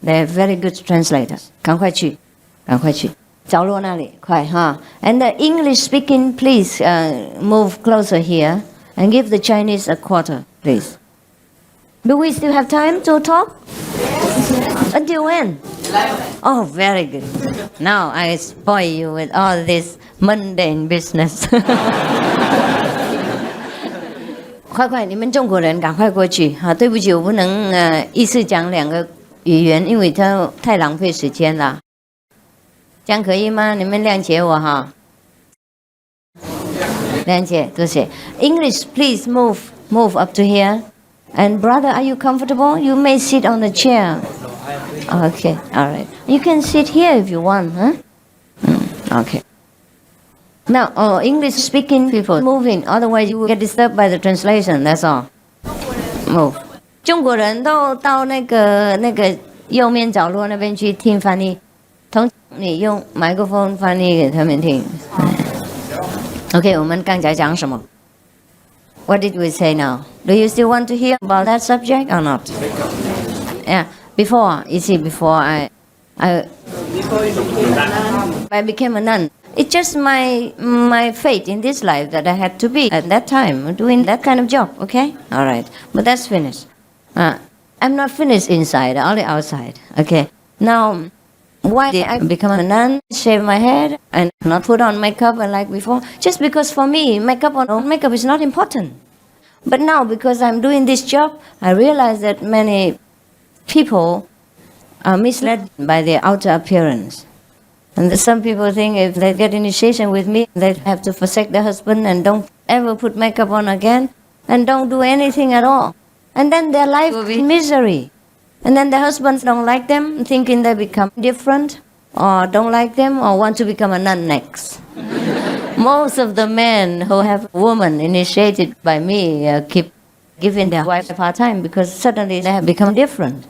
they're very good translators， 赶快去，赶快去。角落那里，快哈。And the English speaking, please move closer here and give the Chinese a quarter, please. Do we still have time to talk? Yes. Until when? 11. Oh, very good. Now I spoil you with all this mundane business. 快快，你们中国人赶快过去哈！对不起，我不能一次讲2个语言，因为它太浪费时间了。这样可以吗？你们谅解我哈。谅解，多谢。English, please move up to here. And brother, are you comfortable? You may sit on the chair. Okay, all right. You can sit here if you want, huh? Okay. Now, English-speaking people moving, otherwise you will get disturbed by the translation. That's all. Move. 中国人都到那个右面角落那边去听翻译，同你用麦克风翻译给他们听。Okay, 我們剛才講什麼? What did we say now? Do you still want to hear about that subject or not? Yeah, before, you see, before I became a nun, it's just my fate in this life that I had to be at that time doing that kind of job, okay? All right, but that's finished. I'm not finished inside, only outside, okay? Now, why did I become a nun, shave my head, and not put on makeup like before? Just because for me, makeup or no makeup is not important. But now, because I'm doing this job, I realize that many people are misled by their outer appearance. And some people think if they get initiation with me, they have to forsake their husband and don't ever put makeup on again, and don't do anything at all. And then their life will be misery. And then the husbands don't like them, thinking they become different, or don't like them, or want to become a nun next. Most of the men who have a woman initiated by me keep giving their wife a hard time because suddenly they have become different.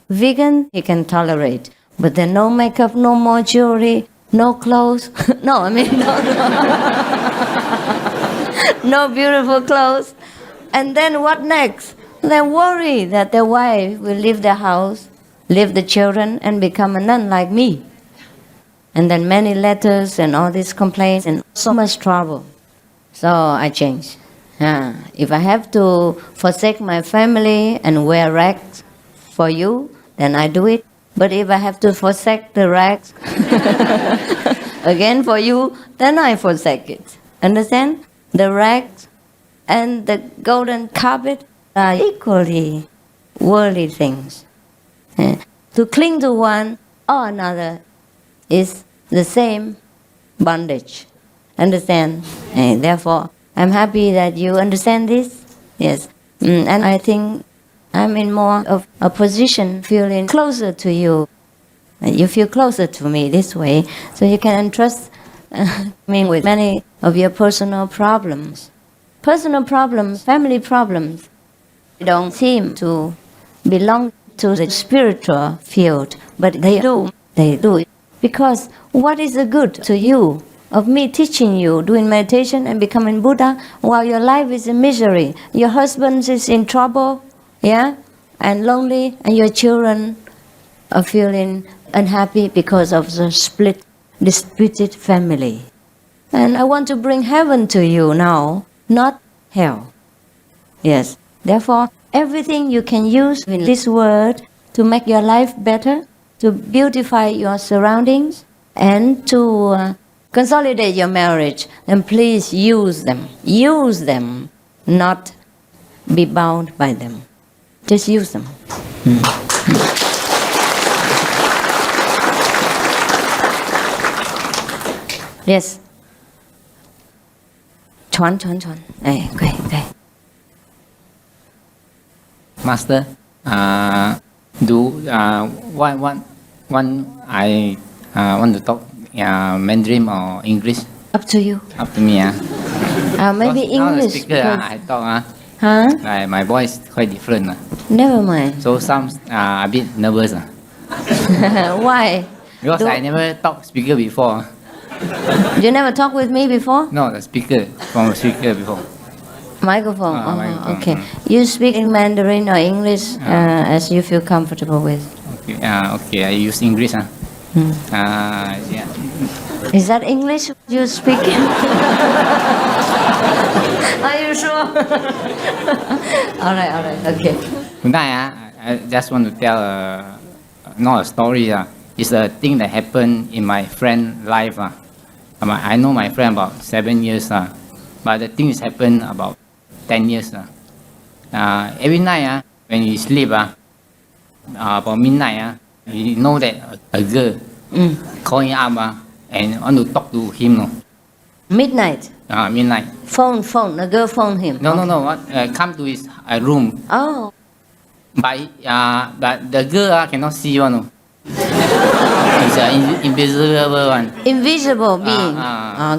Vegan, he can tolerate, but then no makeup, no more jewelry, no clothes. No beautiful clothes. And then what next? They worry that their wife will leave their house, leave the children, and become a nun like me. And then many letters and all these complaints and so much trouble. So I changed. If I have to forsake my family and wear rags for you, then I do it. But if I have to forsake the rags again for you, then I forsake it. Understand? The rags and the golden carpet are equally worldly things. To cling to one or another is the same bondage. Understand? Therefore, I'm happy that you understand this. Yes. And I think I'm in more of a position feeling closer to you. You feel closer to me this way, so you can entrust me with many of your personal problems. Personal problems, family problems, don't seem to belong to the spiritual field, but they do. They do. Because what is the good to you of me teaching you, doing meditation and becoming Buddha, while your life is in misery, your husband is in trouble, and lonely, and your children are feeling unhappy because of the disputed family. And I want to bring heaven to you now, not hell. Yes. Therefore, everything you can use in this word to make your life better, to beautify your surroundings, and to consolidate your marriage, then please use them. Use them, not be bound by them. Just use them. Yes. Chuan. Okay. Master, one I want to talk Mandarin or English? Up to you. Up to me. Maybe Now the English. speaker, I talk. Huh? My voice quite different. Never mind. So some a bit nervous. Why? Because I never talk speaker before. You never talked with me before? No, the speaker, from speaker before. Microphone. Microphone. Okay. You speak in Mandarin or English as you feel comfortable with. Okay, I use English. Yeah. Is that English you speak? Are you sure? all right. Okay. Tonight, I just want to tell not a story. It's a thing that happened in my friend's life. I know my friend about 7 years, but the thing has happened about 10 years. Every night, when he sleep, about midnight, he know that a girl calling up and want to talk to him. No? Midnight? Midnight. Phone. The girl phoned him. No. Come to his room. Oh. But the girl cannot see one. No? It's an invisible one. Invisible being.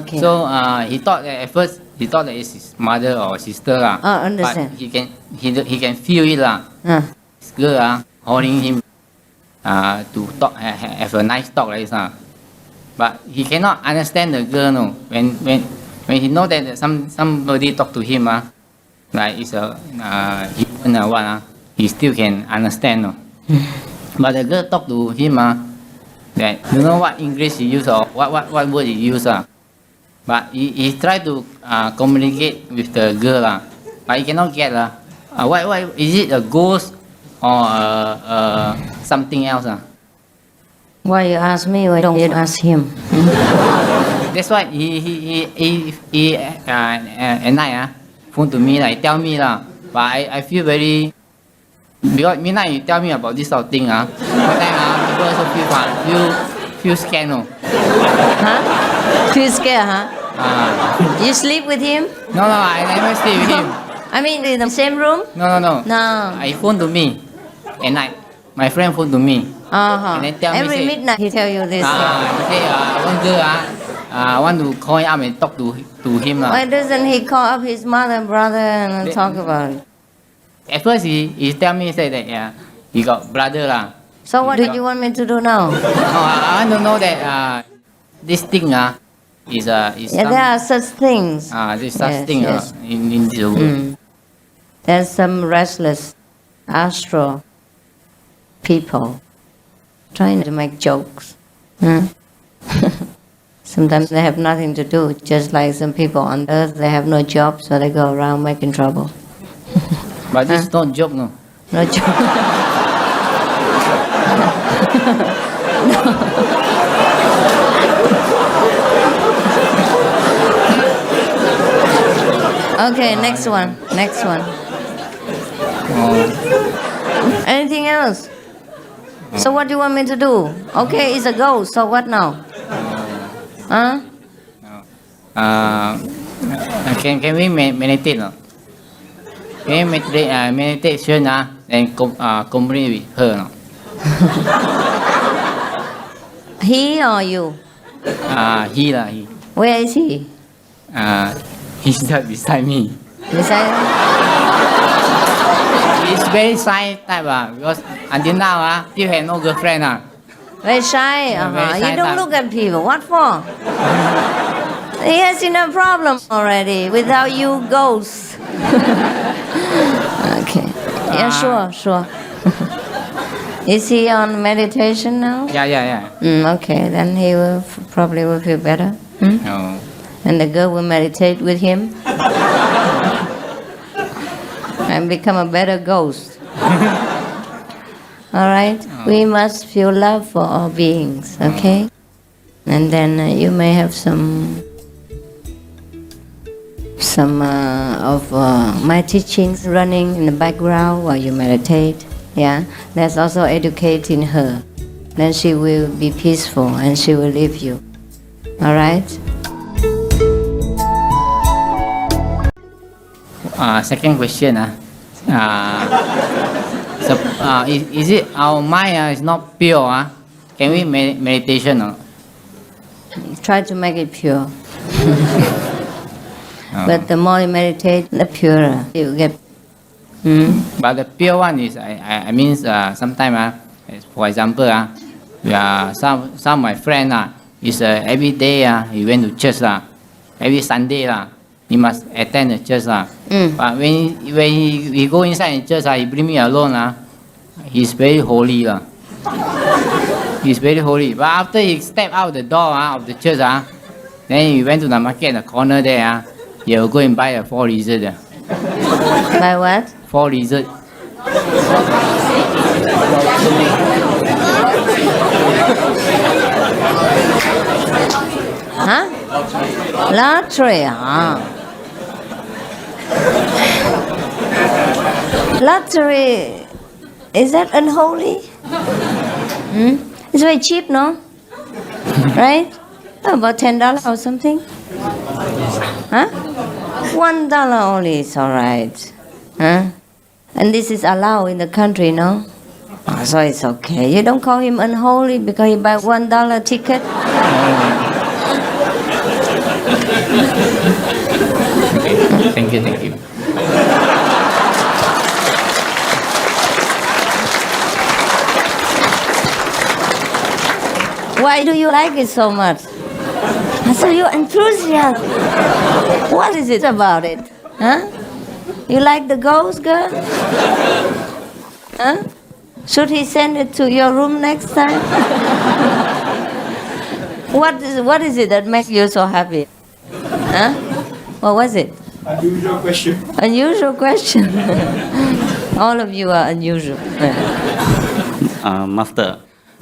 Okay. So he thought that at first that it's his mother or sister. Understand. But he can feel it. This girl holding him to talk, have a nice talk like this. But he cannot understand the girl. No. When he know that somebody talk to him, like it's a human or what, he still can understand. No. But the girl talk to him, that you know what English he use or what word he use. But he try to communicate with the girl, but he cannot get. What is it, a ghost or something else? Why you ask me? Why don't you ask him? That's why he at night phone to me, like tell me but I feel very. Because midnight you tell me about this sort of thing, one time people also feel scared, no? Feel scared, You sleep with him? No, I never sleep with him. I mean, in the same room? No. No. He phone to me at night. My friend phone to me. And then tell Every me, midnight he tell you this. He say, one girl want to call him up and talk to him. Why doesn't he call up his mother and brother and talk about it? At first he tell me, say that he got brother. So what do you want me to do now? I want to know that this thing is there are such things. There's such thing in this world. There's some restless astral people trying to make jokes. Sometimes they have nothing to do, just like some people on earth, they have no job, so they go around making trouble. But this is not joke, no. No joke. Okay, next one. Next one. Anything else? So what do you want me to do? Okay, it's a ghost. So what now? Huh? Can we meditate? No? Can we meditation and communicate with her? No? He or you? He. Where is he? He's just beside me. Beside? He's very shy type because until now still have no girlfriend Very shy. very shy You don't type. look at people. What for? He has enough problem already without you ghosts. Okay. Yeah, sure. Is he on meditation now? Yeah. Okay, then he will probably will feel better. No. And the girl will meditate with him and become a better ghost. All right? We must feel love for all beings, okay? And then you may have some of my teachings running in the background while you meditate. Yeah, that's also educating her. Then she will be peaceful and she will leave you. All right? Second question. Is it our mind is not pure? Can we meditation? Try to make it pure. But the more you meditate, the purer you get. But the pure one is, I mean, sometimes, for example, some of my friend is every day he went to church every Sunday he must attend the church But when he go inside the church he bring me alone he's very holy He's very holy. But after he step out the door of the church then he went to the market in the corner there he will go and buy a 4 lizard. Buy what? 4 lizard. Huh? Lottery, Lottery, is that unholy? It's very cheap, no? Right? About $10 or something? Huh? $1 only is alright. Huh? And this is allowed in the country, no? So it's okay. You don't call him unholy because he buy $1 ticket? Thank you. Why do you like it so much? So you're enthusiastic. What is it about it? Huh? You like the ghost, girl? Huh? Should he send it to your room next time? What is it that makes you so happy? Huh? What was it? Unusual question. Unusual question. All of you are unusual. Master,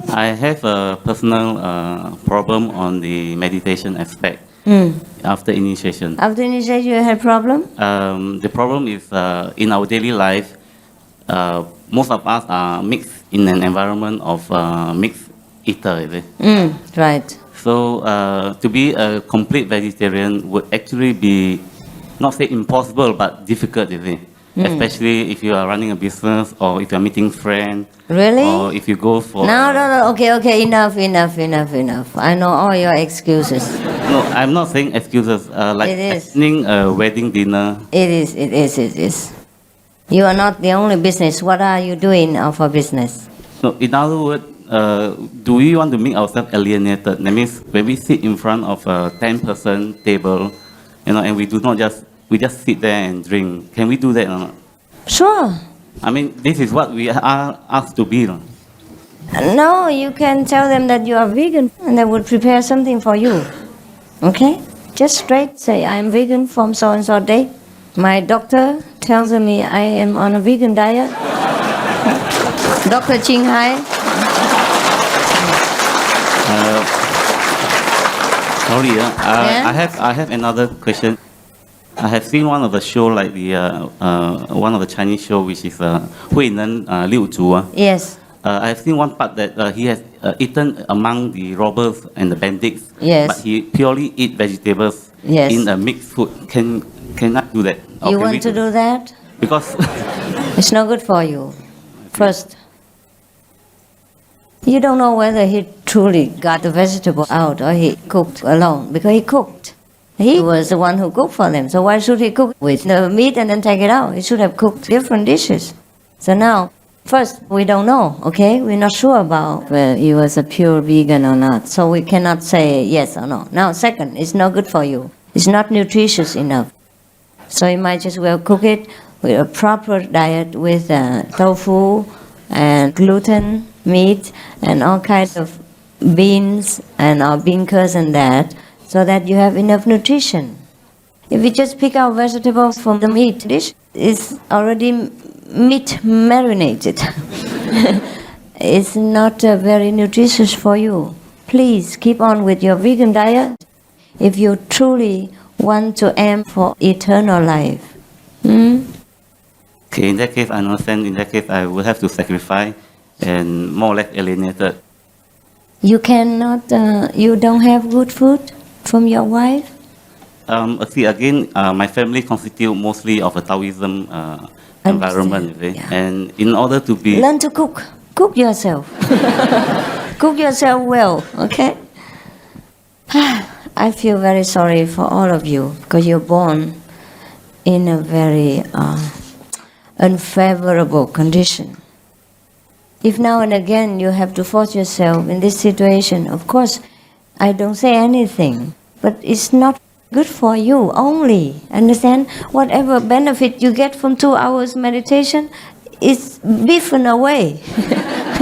I have a personal problem on the meditation aspect after initiation. After initiation, you had problem? The problem is in our daily life, most of us are mixed in an environment of mixed eater, is it? Right. So to be a complete vegetarian would actually be, not say impossible, but difficult, is it? Especially if you are running a business or if you are meeting friends. Really? Or if you go for... No. Okay. Enough. I know all your excuses. No, I'm not saying excuses. Like It is. attending a wedding dinner. It is. You are not the only business. What are you doing for business? No, in other words, do we want to make ourselves alienated? That means when we sit in front of a 10-person table, and we just sit there and drink. Can we do that or not? Sure. I mean, this is what we are asked to be. No, you can tell them that you are vegan and they would prepare something for you. Okay? Just straight say, I'm vegan from so and so day. My doctor tells me I am on a vegan diet. Dr. Ching Hai. Sorry, I have another question. I have seen one of the show like the one of the Chinese show which is Hui Nen Liu Zhu. Yes. I have seen one part that he has eaten among the robbers and the bandits. Yes. But he purely eat vegetables Yes. in a mixed food. Can I do that? Or You can we want to do that? Because It's not good for you. First, you don't know whether he truly got the vegetable out or he cooked alone, because he cooked. He was the one who cooked for them. So why should he cook with the meat and then take it out? He should have cooked different dishes. So now, first, we don't know, okay? We're not sure about whether he was a pure vegan or not. So we cannot say yes or no. Now, second, it's not good for you. It's not nutritious enough. So you might just well cook it with a proper diet with tofu and gluten, meat, and all kinds of beans and bean curds and that, so that you have enough nutrition. If you just pick out vegetables from the meat dish, it's already meat marinated. It's not very nutritious for you. Please keep on with your vegan diet if you truly want to aim for eternal life. Okay, in that case, I understand. In that case, I will have to sacrifice and more or less alienated. You cannot, you don't have good food from your wife? See, again, my family constitute mostly of a Taoism environment, you see. And in order to be... Learn to cook. Cook yourself. Cook yourself well, okay? I feel very sorry for all of you, because you're born in a very unfavorable condition. If now and again you have to force yourself in this situation, of course, I don't say anything, but it's not good for you only. Understand? Whatever benefit you get from 2 hours meditation is beefen away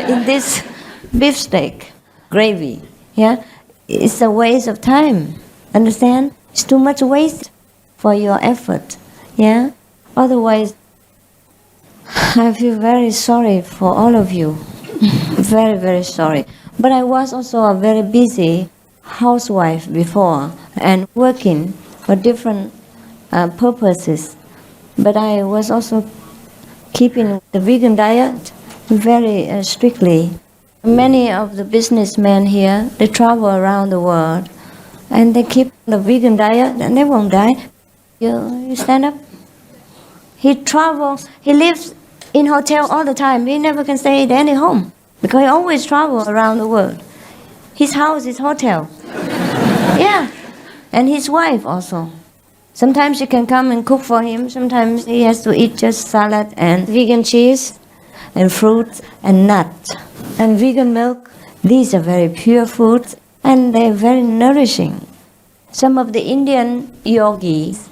in this beefsteak gravy. Yeah? It's a waste of time. Understand? It's too much waste for your effort. Yeah? Otherwise, I feel very sorry for all of you. Very, very sorry. But I was also a very busy housewife before and working for different purposes. But I was also keeping the vegan diet very strictly. Many of the businessmen here, they travel around the world and they keep the vegan diet and they won't die. You stand up. He travels, he lives in hotel all the time. He never can stay at any home because he always travels around the world. His house is hotel. Yeah, and his wife also. Sometimes she can come and cook for him. Sometimes he has to eat just salad and vegan cheese and fruit and nuts and vegan milk. These are very pure foods and they're very nourishing. Some of the Indian yogis,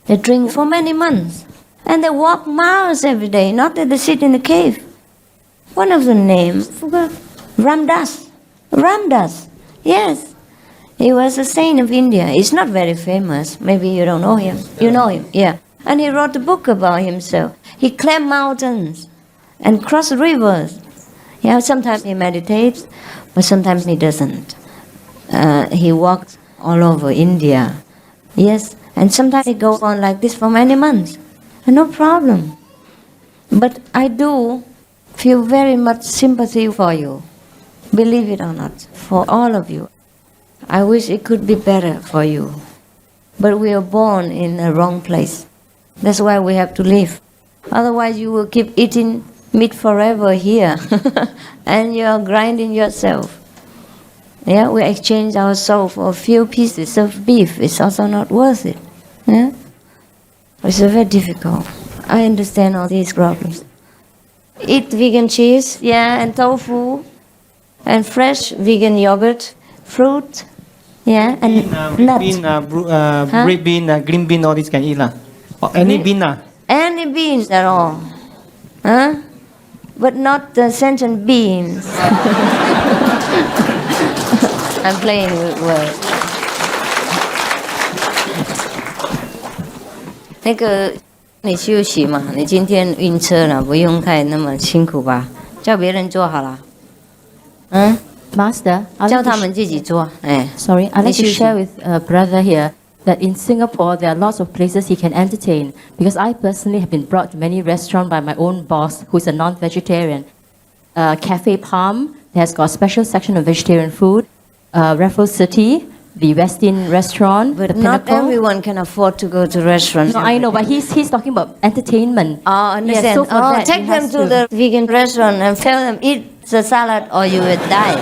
they drink for many months. And they walk miles every day, not that they sit in a cave. One of the names, forgot, Ramdas. Ramdas, yes. He was a saint of India. He's not very famous. Maybe you don't know him. You know him, yeah. And he wrote a book about himself. He climbed mountains and crossed rivers. Yeah, sometimes he meditates, but sometimes he doesn't. He walks all over India. Yes, and sometimes he goes on like this for many months. No problem. But I do feel very much sympathy for you. Believe it or not, for all of you. I wish it could be better for you. But we are born in the wrong place. That's why we have to live. Otherwise you will keep eating meat forever here. And you're grinding yourself. Yeah, we exchange our soul for a few pieces of beef. It's also not worth it. Yeah? It's very difficult. I understand all these problems. Eat vegan cheese, yeah, and tofu, and fresh vegan yogurt, fruit, yeah, and nuts. Bean, red bean, green bean, all this can eat lah. Any bean lah. Any beans at all, huh? But not the sentient beans. I'm playing with words. 那个你休息嘛，你今天晕车了，不用太那么辛苦吧，叫别人做好了。嗯 Master, I'd 叫 like to 他们自己做。哎 Sorry, I'd like to 你休息 share with a brother here that in Singapore there are lots of places he can entertain because I personally have been brought to many restaurants by my own boss who is a non-vegetarian. Cafe Palm has got a special section of vegetarian food. Raffles City, the Westin restaurant, But the not Pinnacle. everyone can afford to go to restaurants. No, I know, but he's talking about entertainment. Oh, understand. Yes, so for that, take he them has to the vegan restaurant and tell them eat the salad or you will die.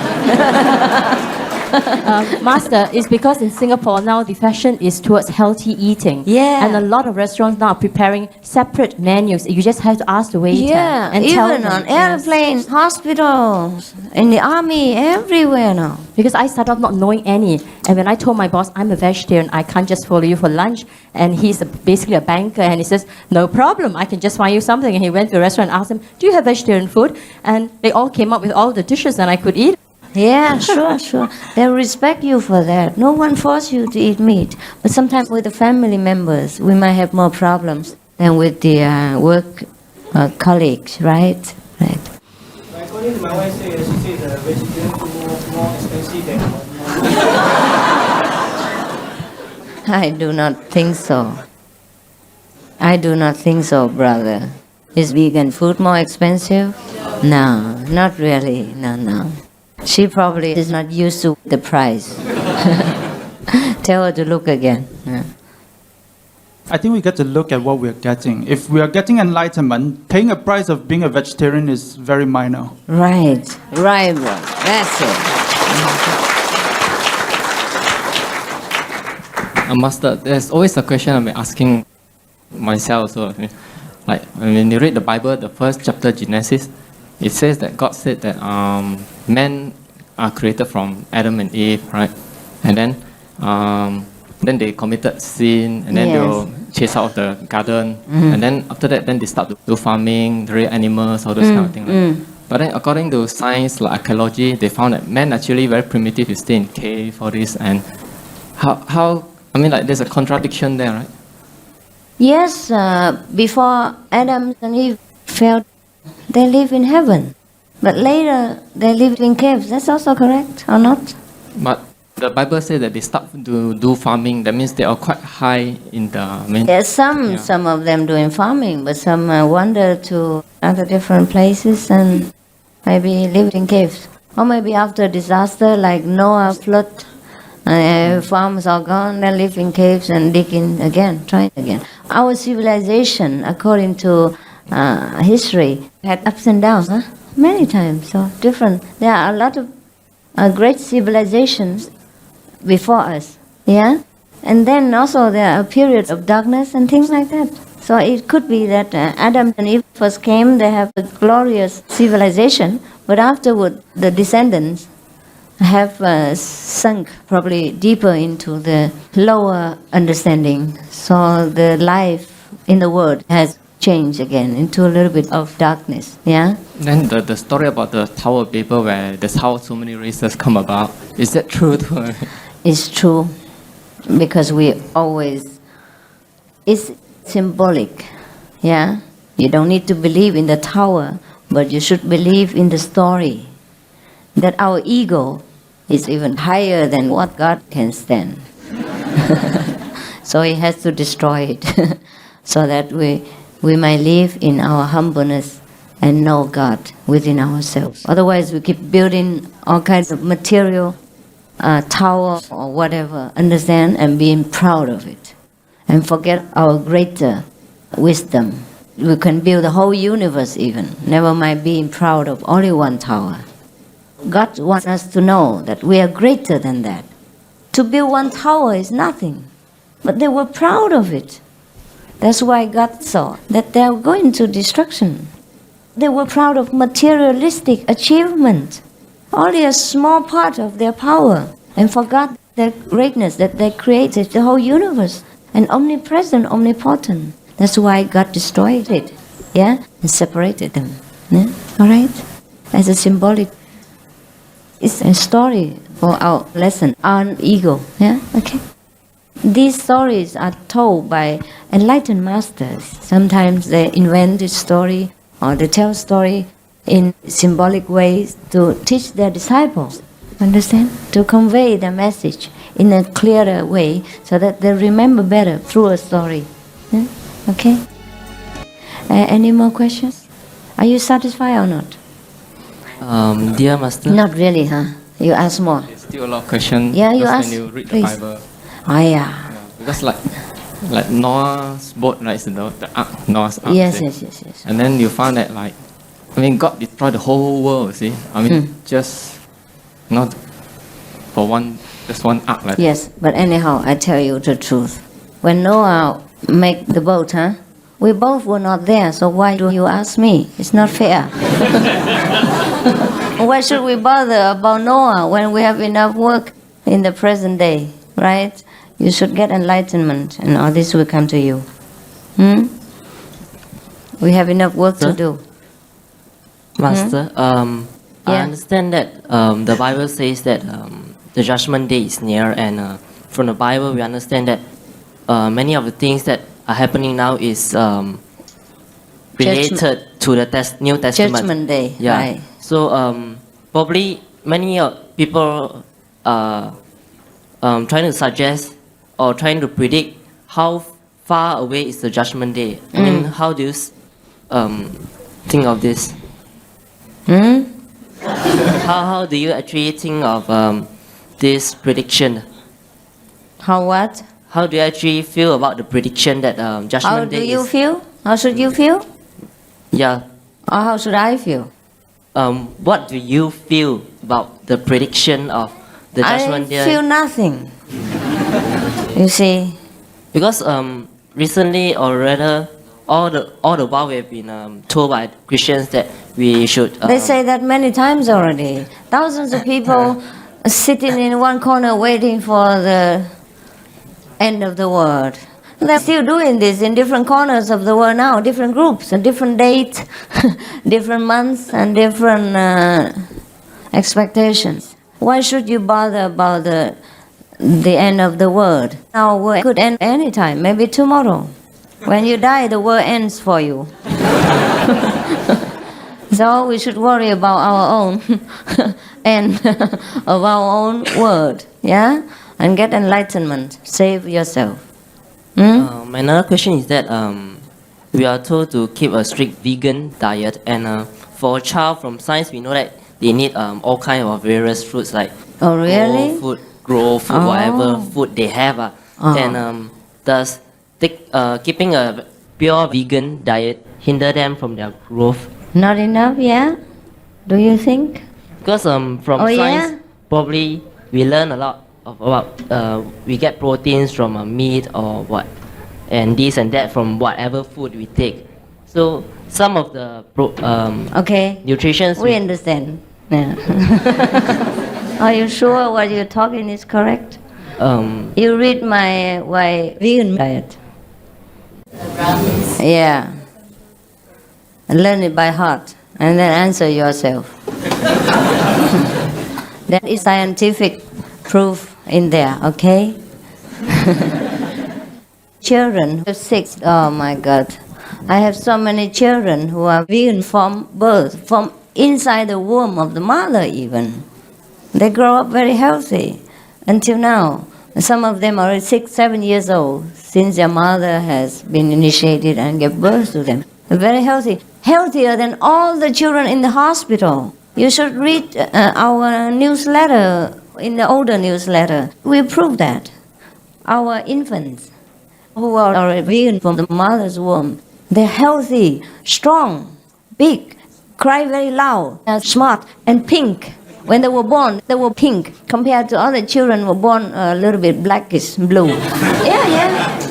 Master, it's because in Singapore now the fashion is towards healthy eating. Yeah. And a lot of restaurants now are preparing separate menus. You just have to ask the waiter Yeah, and tell even them. on airplanes, hospitals, in the army, everywhere now. Because I started off not knowing any. And when I told my boss, I'm a vegetarian, I can't just follow you for lunch. And he's basically a banker. And he says, no problem, I can just find you something. And he went to a restaurant and asked him, do you have vegetarian food? And they all came up with all the dishes and I could eat. Yeah, sure. They respect you for that. No one force you to eat meat. But sometimes with the family members, we might have more problems than with the work colleagues, right? Right. According to my wife, she says the vegetarian food more expensive than I do not think so. I do not think so, brother. Is vegan food more expensive? No, not really. No. She probably is not used to the price. Tell her to look again. Yeah. I think we got to look at what we're getting. If we are getting enlightenment, paying a price of being a vegetarian is very minor. Right, bro. That's it. Master, there's always a question I'm asking myself. So, like when you read the Bible, the first chapter, Genesis, it says that God said that men are created from Adam and Eve, right? And then they committed sin, and then they were chased out of the garden. And then after that, then they start to do farming, raise animals, all those kind of things. Right? But then according to science, like archaeology, they found that men actually very primitive. You stay in cave, all this, and how I mean, like there's a contradiction there, right? Yes, before Adam and Eve fell, they live in heaven. But later, they lived in caves. That's also correct, or not? But the Bible says that they start to do farming. That means they are quite high in the... I mean, There's some of them doing farming, but some wander to other different places and maybe live in caves. Or maybe after a disaster like Noah flood, farms are gone, they live in caves and dig in again, try again. Our civilization, according to history, had ups and downs, many times, so different. There are a lot of great civilizations before us, yeah? And then also there are periods of darkness and things like that. So it could be that Adam and Eve first came, they have a glorious civilization, but afterward the descendants have sunk probably deeper into the lower understanding. So the life in the world has changed again into a little bit of darkness, yeah? Then the story about the Tower of Babel, where that's how so many races come about, is that true too? It's true, because we always, it's symbolic, yeah? You don't need to believe in the tower, but you should believe in the story, that our ego is even higher than what God can stand. So He has to destroy it, so that we might live in our humbleness and know God within ourselves. Otherwise, we keep building all kinds of material tower or whatever, understand, and being proud of it, and forget our greater wisdom. We can build the whole universe even, never mind being proud of only one tower. God wants us to know that we are greater than that. To build one tower is nothing, but they were proud of it. That's why God saw that they are going to destruction. They were proud of materialistic achievement, only a small part of their power, and forgot their greatness, that they created the whole universe, and omnipresent, omnipotent. That's why God destroyed it, yeah, and separated them. Yeah? All right? As a symbolic, it's a story for our lesson on ego. Yeah, okay. These stories are told by enlightened masters. Sometimes they invent this story or they tell story in symbolic ways to teach their disciples. Understand? To convey the message in a clearer way so that they remember better through a story. Okay? Any more questions? Are you satisfied or not? Dear Master. Not really, huh? You ask more. Still a lot of questions. Yeah, you because ask. when you read Please. the Bible. Oh, yeah. Because like Noah's boat, right? The ark, Noah's ark. Yes, see? yes. And then you found that God destroyed the whole world. See, just not for just one ark. Like Yes, but anyhow, I tell you the truth. When Noah made the boat, we both were not there, so why do you ask me? It's not fair. Why should we bother about Noah when we have enough work in the present day, right? You should get enlightenment and all this will come to you. We have enough work to do. Master, I understand that the Bible says that the judgment day is near, and from the Bible we understand that many of the things that are happening now is related to the New Testament. Judgment day, yeah. right. So probably many people are trying to suggest or trying to predict how far away is the judgment day. I mean, how do you think of this? How do you actually think of this prediction? How what? How do you actually feel about the prediction that judgment How day do you is? feel? How should you feel? Yeah. Or how should I feel? What do you feel about the prediction of the judgment day? I feel nothing. You see? Because recently, or rather, all the while we have been told by Christians that we should. They say that many times already. Thousands of people sitting in one corner waiting for the end of the world. They're still doing this in different corners of the world now, different groups and different dates, different months and different expectations. Why should you bother about the end of the world? Our world could end anytime, maybe tomorrow. When you die, the world ends for you. So we should worry about our own end of our own world, yeah? And get enlightenment. Save yourself. My another question is that we are told to keep a strict vegan diet, and for a child from science, we know that they need all kinds of various fruits like Oh, really? grow food, whatever food they have. And does keeping a pure vegan diet hinder them from their growth? Not enough, yeah? Do you think? Because from science, probably we learn a lot about we get proteins from meat or what, and this and that from whatever food we take. So some of the nutrition. We understand. Yeah. Are you sure what you're talking is correct? You read my vegan diet. Yeah. And learn it by heart and then answer yourself. There is scientific proof in there, okay? Children, 6, oh my God. I have so many children who are vegan from birth, from inside the womb of the mother even. They grow up very healthy until now. Some of them are 6, 7 years old since their mother has been initiated and gave birth to them. They're very healthy, healthier than all the children in the hospital. You should read our newsletter, in the older newsletter. We prove that. Our infants who are vegan from the mother's womb, they're healthy, strong, big, cry very loud, smart, and pink. When they were born, they were pink compared to other children who were born a little bit blackish, blue. Yeah.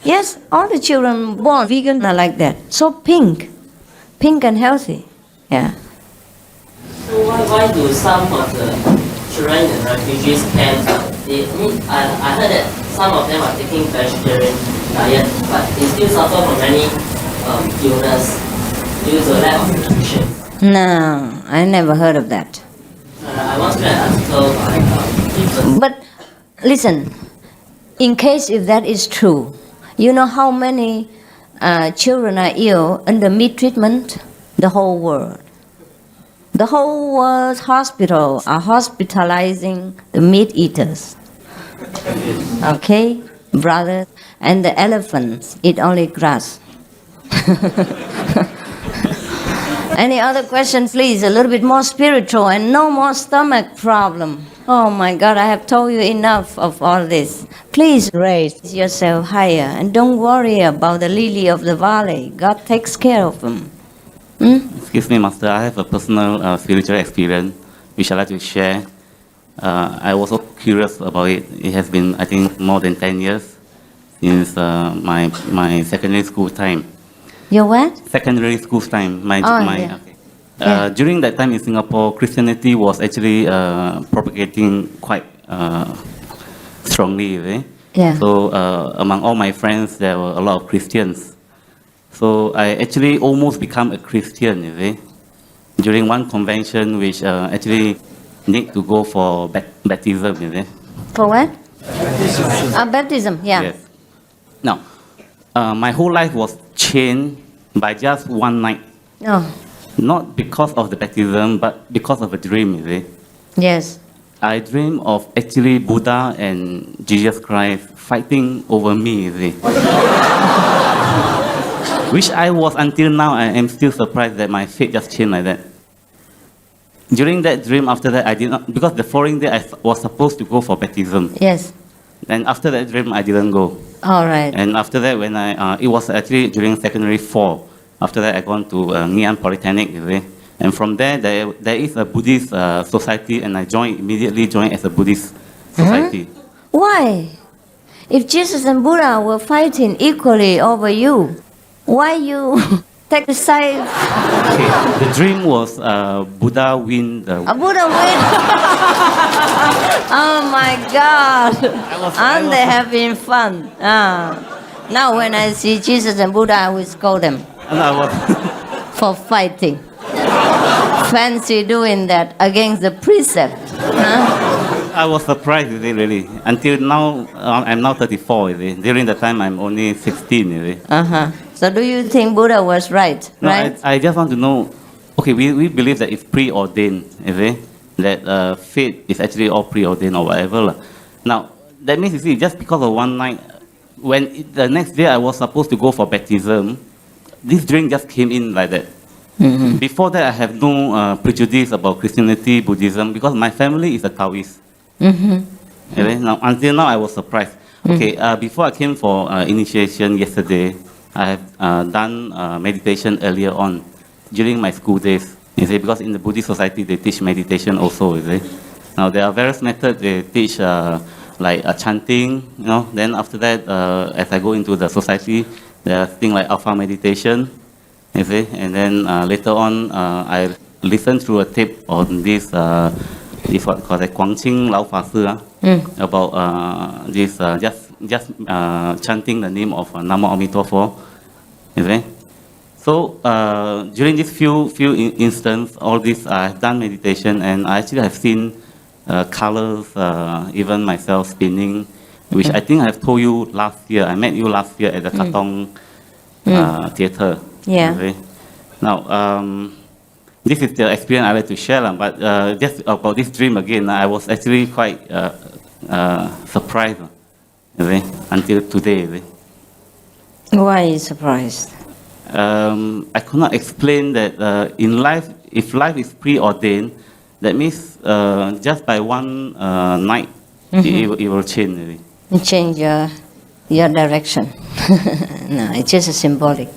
Yes, all the children born vegan are like that. So pink and healthy. Yeah. So why do some of the children in refugees camps, I heard that some of them are taking vegetarian diet, but they still suffer from many illness due to lack of nutrition. No, I never heard of that. I once read an article by But listen, in case if that is true, you know how many children are ill under meat treatment? The whole world. The whole world's hospital are hospitalizing the meat eaters. Okay, brothers? And the elephants eat only grass. Any other questions, please? A little bit more spiritual and no more stomach problem. Oh my God, I have told you enough of all this. Please raise yourself higher and don't worry about the lily of the valley. God takes care of them. Excuse me, Master. I have a personal spiritual experience which I'd like to share. I was so curious about it. It has been, I think, more than 10 years since my secondary school time. Your what? Secondary school time. Yeah. During that time in Singapore, Christianity was actually propagating quite strongly. Yeah. So among all my friends, there were a lot of Christians. So I actually almost become a Christian. During one convention, which actually need to go for baptism. For what? Baptism, yeah. Yes. Now, my whole life was changed by just one night. Oh. Not because of the baptism, but because of a dream. Yes. I dream of actually Buddha and Jesus Christ fighting over me. Which I was until now. I am still surprised that my fate just changed like that. During that dream, after that, I did not, because the following day I was supposed to go for baptism. Yes. And after that dream, I didn't go. All right. And after that, when it was actually during secondary 4. After that, I gone to Nghi An Polytechnic. And from there is a Buddhist society, and I immediately joined as a Buddhist society. Why? If Jesus and Buddha were fighting equally over you, why you take the side? Okay. The dream was Buddha win the. Buddha win. Oh my God! Aren't they having fun? Now when I see Jesus and Buddha, I will scold them for fighting. Fancy doing that against the precept. I was surprised, really. Until now, I'm now 34. During the time, I'm only 16. So do you think Buddha was right? No, right? I just want to know. Okay, we believe that it's preordained. That fate is actually all preordained or whatever. Now, that means, you see, just because of one night, when the next day I was supposed to go for baptism, this dream just came in like that. Before that, I have no prejudice about Christianity, Buddhism, because my family is a Taoist. Now, until now, I was surprised. Okay, before I came for initiation yesterday, I have done meditation earlier on during my school days. Because in the Buddhist society, they teach meditation also. Now, there are various methods. They teach like chanting, Then after that, as I go into the society, there are things like alpha meditation, And then later on, I listened through a tape on this what called Guangqing Lao Fa Sư, about this just chanting the name of Namo Amito Pho. So during these few instances, all this I've done meditation, and I actually have seen colors, even myself spinning, which I think I've told you last year. I met you last year at the Katong Theatre. Yeah. Now, this is the experience I like to share, but just about this dream again, I was actually quite surprised until today. Why are you surprised? I could not explain that in life, if life is preordained, that means just by one night, it will change. Really. Change your direction. No, it's just a symbolic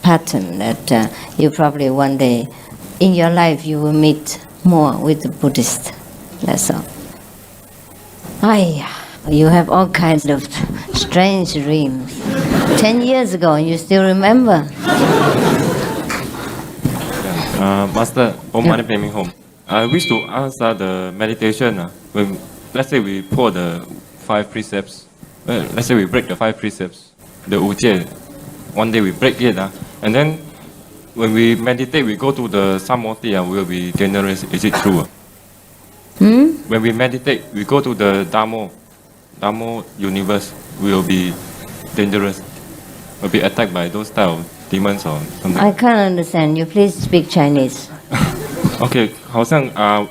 pattern that you probably one day in your life you will meet more with the Buddhist. That's all. You have all kinds of strange dreams. 10 years ago, and you still remember? Master, home. I wish to answer the meditation. When, let's say we pour the 5 precepts, let's say we break the 5 precepts, the Ujie, one day we break it, and then when we meditate, we go to the Samoti and we'll be generous. Is it true? When we meditate, we go to the Dhammo, Damo universe will be dangerous, will be attacked by those type of demons or something. I can't understand you. Please speak Chinese. OK， 好像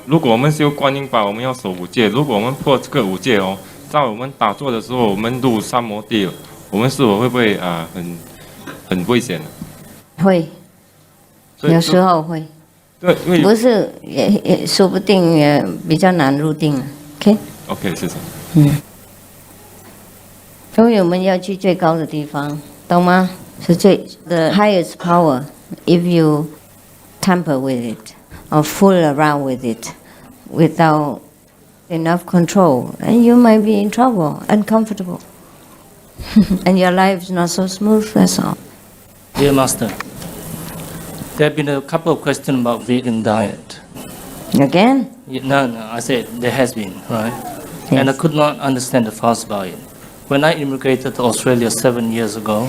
如果我们修观音法，我们要守五戒。如果我们破这个五戒哦，在我们打坐的时候，我们入三摩地，我们是否会不会很危险？会，有时候会。对，因为不是也说不定也比较难入定了。OK。谢谢。所以我们要去最高的地方，懂吗？是the highest power. If you tamper with it or fool around with it without enough control, and you might be in trouble, uncomfortable, and your life is not so smooth. That's all. Dear Master, there have been a couple of questions about vegan diet. Again? No, I said there has been, right? Yes. And I could not understand the fuss about it. When I immigrated to Australia 7 years ago,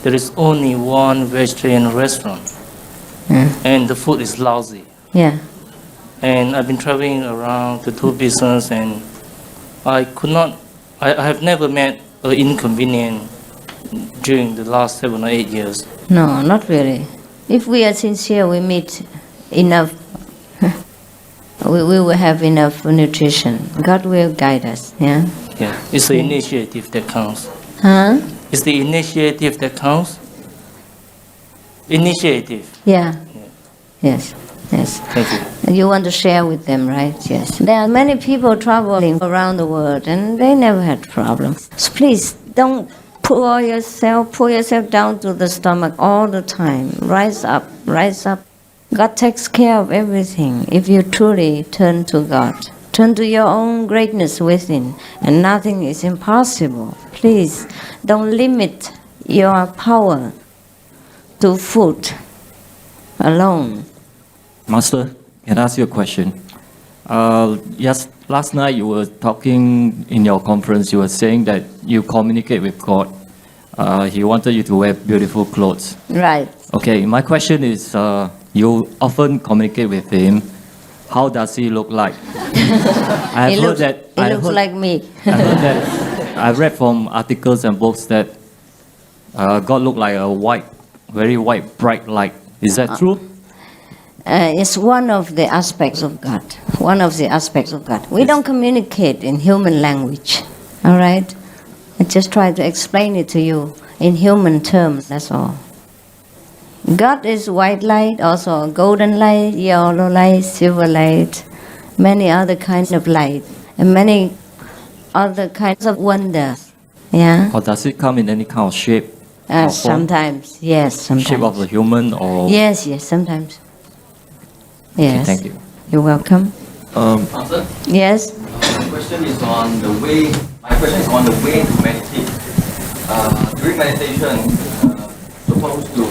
there is only one vegetarian restaurant, and the food is lousy. Yeah. And I've been traveling around to do business, and I have never met an inconvenience during the last 7 or 8 years. No, not really. If we are sincere, we meet enough. We will have enough nutrition. God will guide us. Yeah. Yeah, it's the initiative that counts. Huh? It's the initiative that counts. Initiative. Yeah. Yes. Yes. Thank you. And you want to share with them, right? Yes. There are many people traveling around the world, and they never had problems. So please don't pull yourself down to the stomach all the time. Rise up. Rise up. God takes care of everything if you truly turn to God. Turn to your own greatness within, and nothing is impossible. Please don't limit your power to food alone. Master, can I ask you a question? Yes, last night you were talking in your conference, you were saying that you communicate with God. He wanted you to wear beautiful clothes. Right. Okay, my question is, you often communicate with him. How does he look like? He looks like me. I've read from articles and books that God looked like a very white, bright light. Is that true? It's one of the aspects of God. One of the aspects of God. We don't communicate in human language. All right? I just try to explain it to you in human terms, that's all. God is white light, also golden light, yellow light, silver light, many other kinds of light, and many other kinds of wonders. Yeah? Or does it come in any kind of shape? Sometimes, yes, sometimes. Shape of a human or... Yes, sometimes. Yes. Okay, thank you. You're welcome. Master? Yes? My question is on the way to meditate. During meditation, supposed to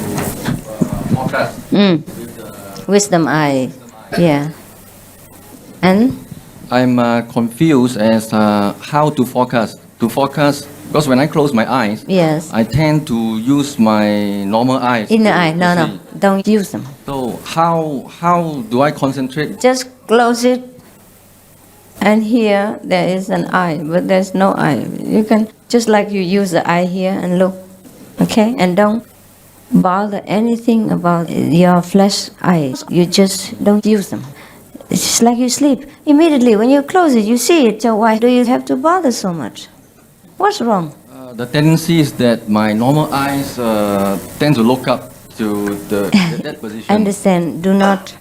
focus with the wisdom eye. Yeah. And? I'm confused as how to focus. Because when I close my eyes, yes, I tend to use my normal eyes. Inner eye, no, don't use them. So how do I concentrate? Just close it, and here there is an eye, but there's no eye. You can, just like you use the eye here and look, okay? And don't bother anything about your flesh eyes. You just don't use them. It's just like you sleep. Immediately when you close it, you see it, so why do you have to bother so much? What's wrong? The tendency is that my normal eyes tend to look up to that position. Understand, do not.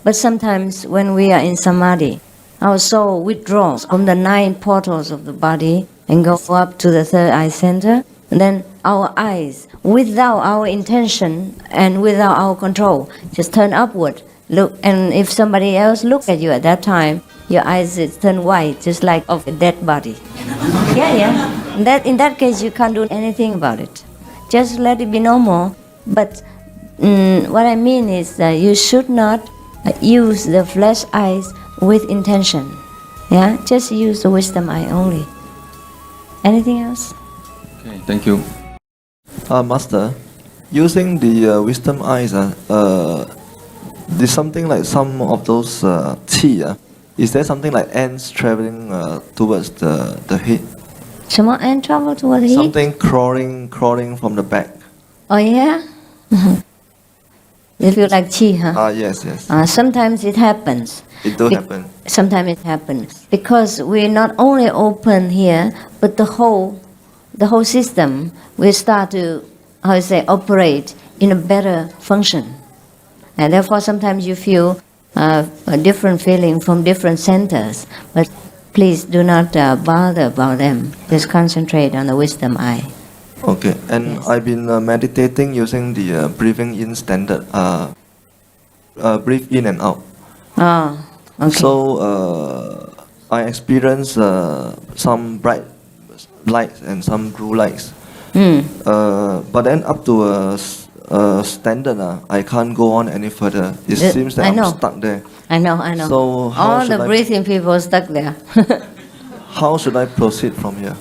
But sometimes when we are in samadhi, our soul withdraws from the 9 portals of the body and goes up to the third eye center. And then our eyes, without our intention and without our control, just turn upward. Look, and if somebody else looks at you at that time, your eyes turn white, just like of a dead body. Yeah. In that case, you can't do anything about it. Just let it be normal. But what I mean is that you should not use the flesh eyes with intention. Yeah, just use the wisdom eye only. Anything else? Okay, thank you. Master, using the wisdom eyes, there's something like some of those qi is there something like ants traveling towards the head? 什么 and travel toward the heat? Something crawling from the back. Oh yeah? You feel like chi, huh? Yes, yes. Sometimes it happens. It do happen. Sometimes it happens because we not only open here, but the whole system will start to, how you say, operate in a better function, and therefore sometimes you feel a different feeling from different centers. But please do not bother about them. Just concentrate on the wisdom eye. Okay, and I've been meditating using the breathing in standard. Breathe in and out. Okay. So I experience some bright lights and some blue lights. But then up to a standard, I can't go on any further. It seems that I'm stuck there. I know. So all the breathing people are stuck there. How should I proceed from here?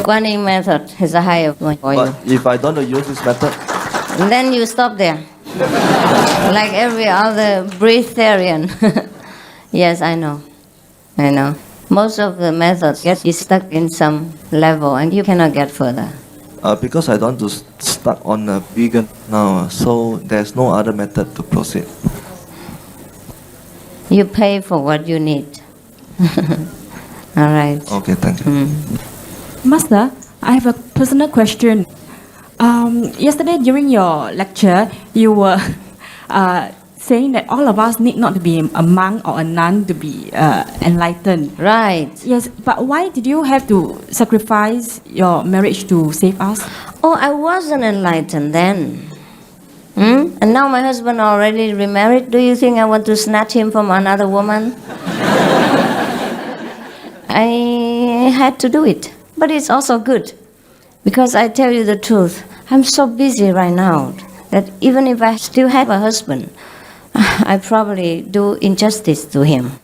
Guanyin method is a higher point for you. But if I don't use this method, Then you stop there, like every other breatharian. Yes, I know. Most of the methods get you stuck in some level and you cannot get further. because I don't want to stuck on a vegan now, so there's no other method to proceed. You pay for what you need. All right. Okay, thank you. Master, I have a personal question. Yesterday during your lecture, you were saying that all of us need not to be a monk or a nun to be enlightened. Right. Yes, but why did you have to sacrifice your marriage to save us? Oh, I wasn't enlightened then. And now my husband already remarried. Do you think I want to snatch him from another woman? I had to do it. But it's also good. Because I tell you the truth, I'm so busy right now that even if I still have a husband, I probably do injustice to him.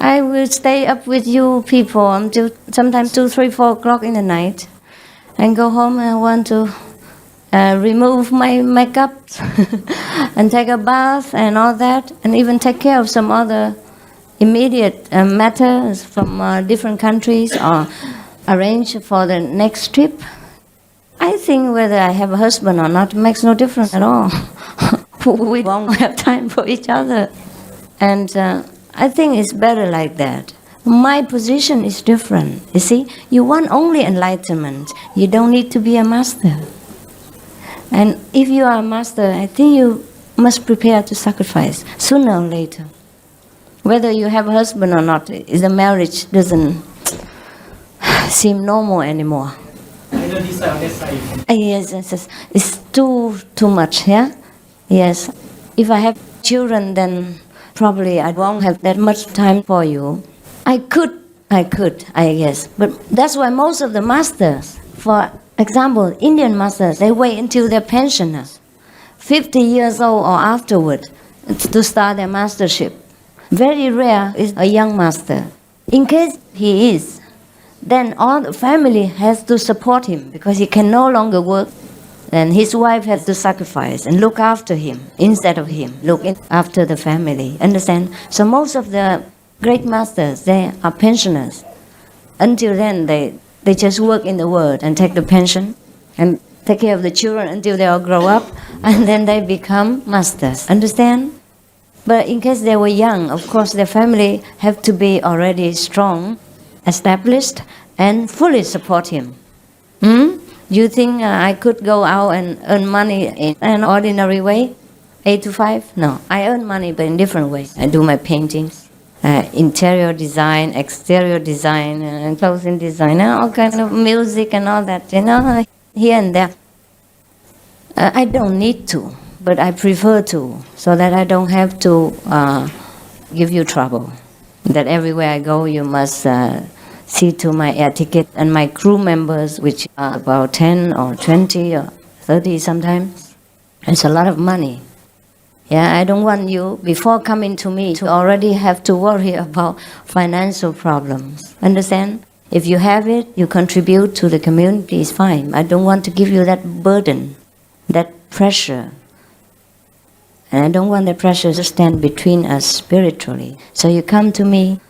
I will stay up with you people until sometimes 2, 3, 4 o'clock in the night and go home and I want to remove my makeup and take a bath and all that, and even take care of some other immediate matters from different countries or arrange for the next trip. I think whether I have a husband or not makes no difference at all. We won't have time for each other. And I think it's better like that. My position is different. You see, you want only enlightenment. You don't need to be a master. And if you are a master, I think you must prepare to sacrifice sooner or later. Whether you have a husband or not, the marriage doesn't seem normal anymore. Yes, it's too much, yeah? Yes. If I have children, then probably I won't have that much time for you. I could, I guess. But that's why most of the masters, for example, Indian masters, they wait until they're pensioners, 50 years old or afterward, to start their mastership. Very rare is a young master. In case he is, then all the family has to support him because he can no longer work. And his wife has to sacrifice and look after him instead of him, after the family. Understand? So most of the great masters, they are pensioners. Until then, they just work in the world and take the pension and take care of the children until they all grow up, and then they become masters. Understand? But in case they were young, of course, their family have to be already strong, established, and fully support him. You think I could go out and earn money in an ordinary way, 8 to 5? No, I earn money, but in different ways. I do my paintings, interior design, exterior design, and clothing design, and all kinds of music and all that, here and there. I don't need to, but I prefer to, so that I don't have to give you trouble. That everywhere I go, you must see to my air ticket and my crew members, which are about 10 or 20 or 30 sometimes. It's a lot of money. Yeah, I don't want you, before coming to me, to already have to worry about financial problems. Understand? If you have it, you contribute to the community, it's fine. I don't want to give you that burden, that pressure. And I don't want the pressure to stand between us spiritually. So you come to me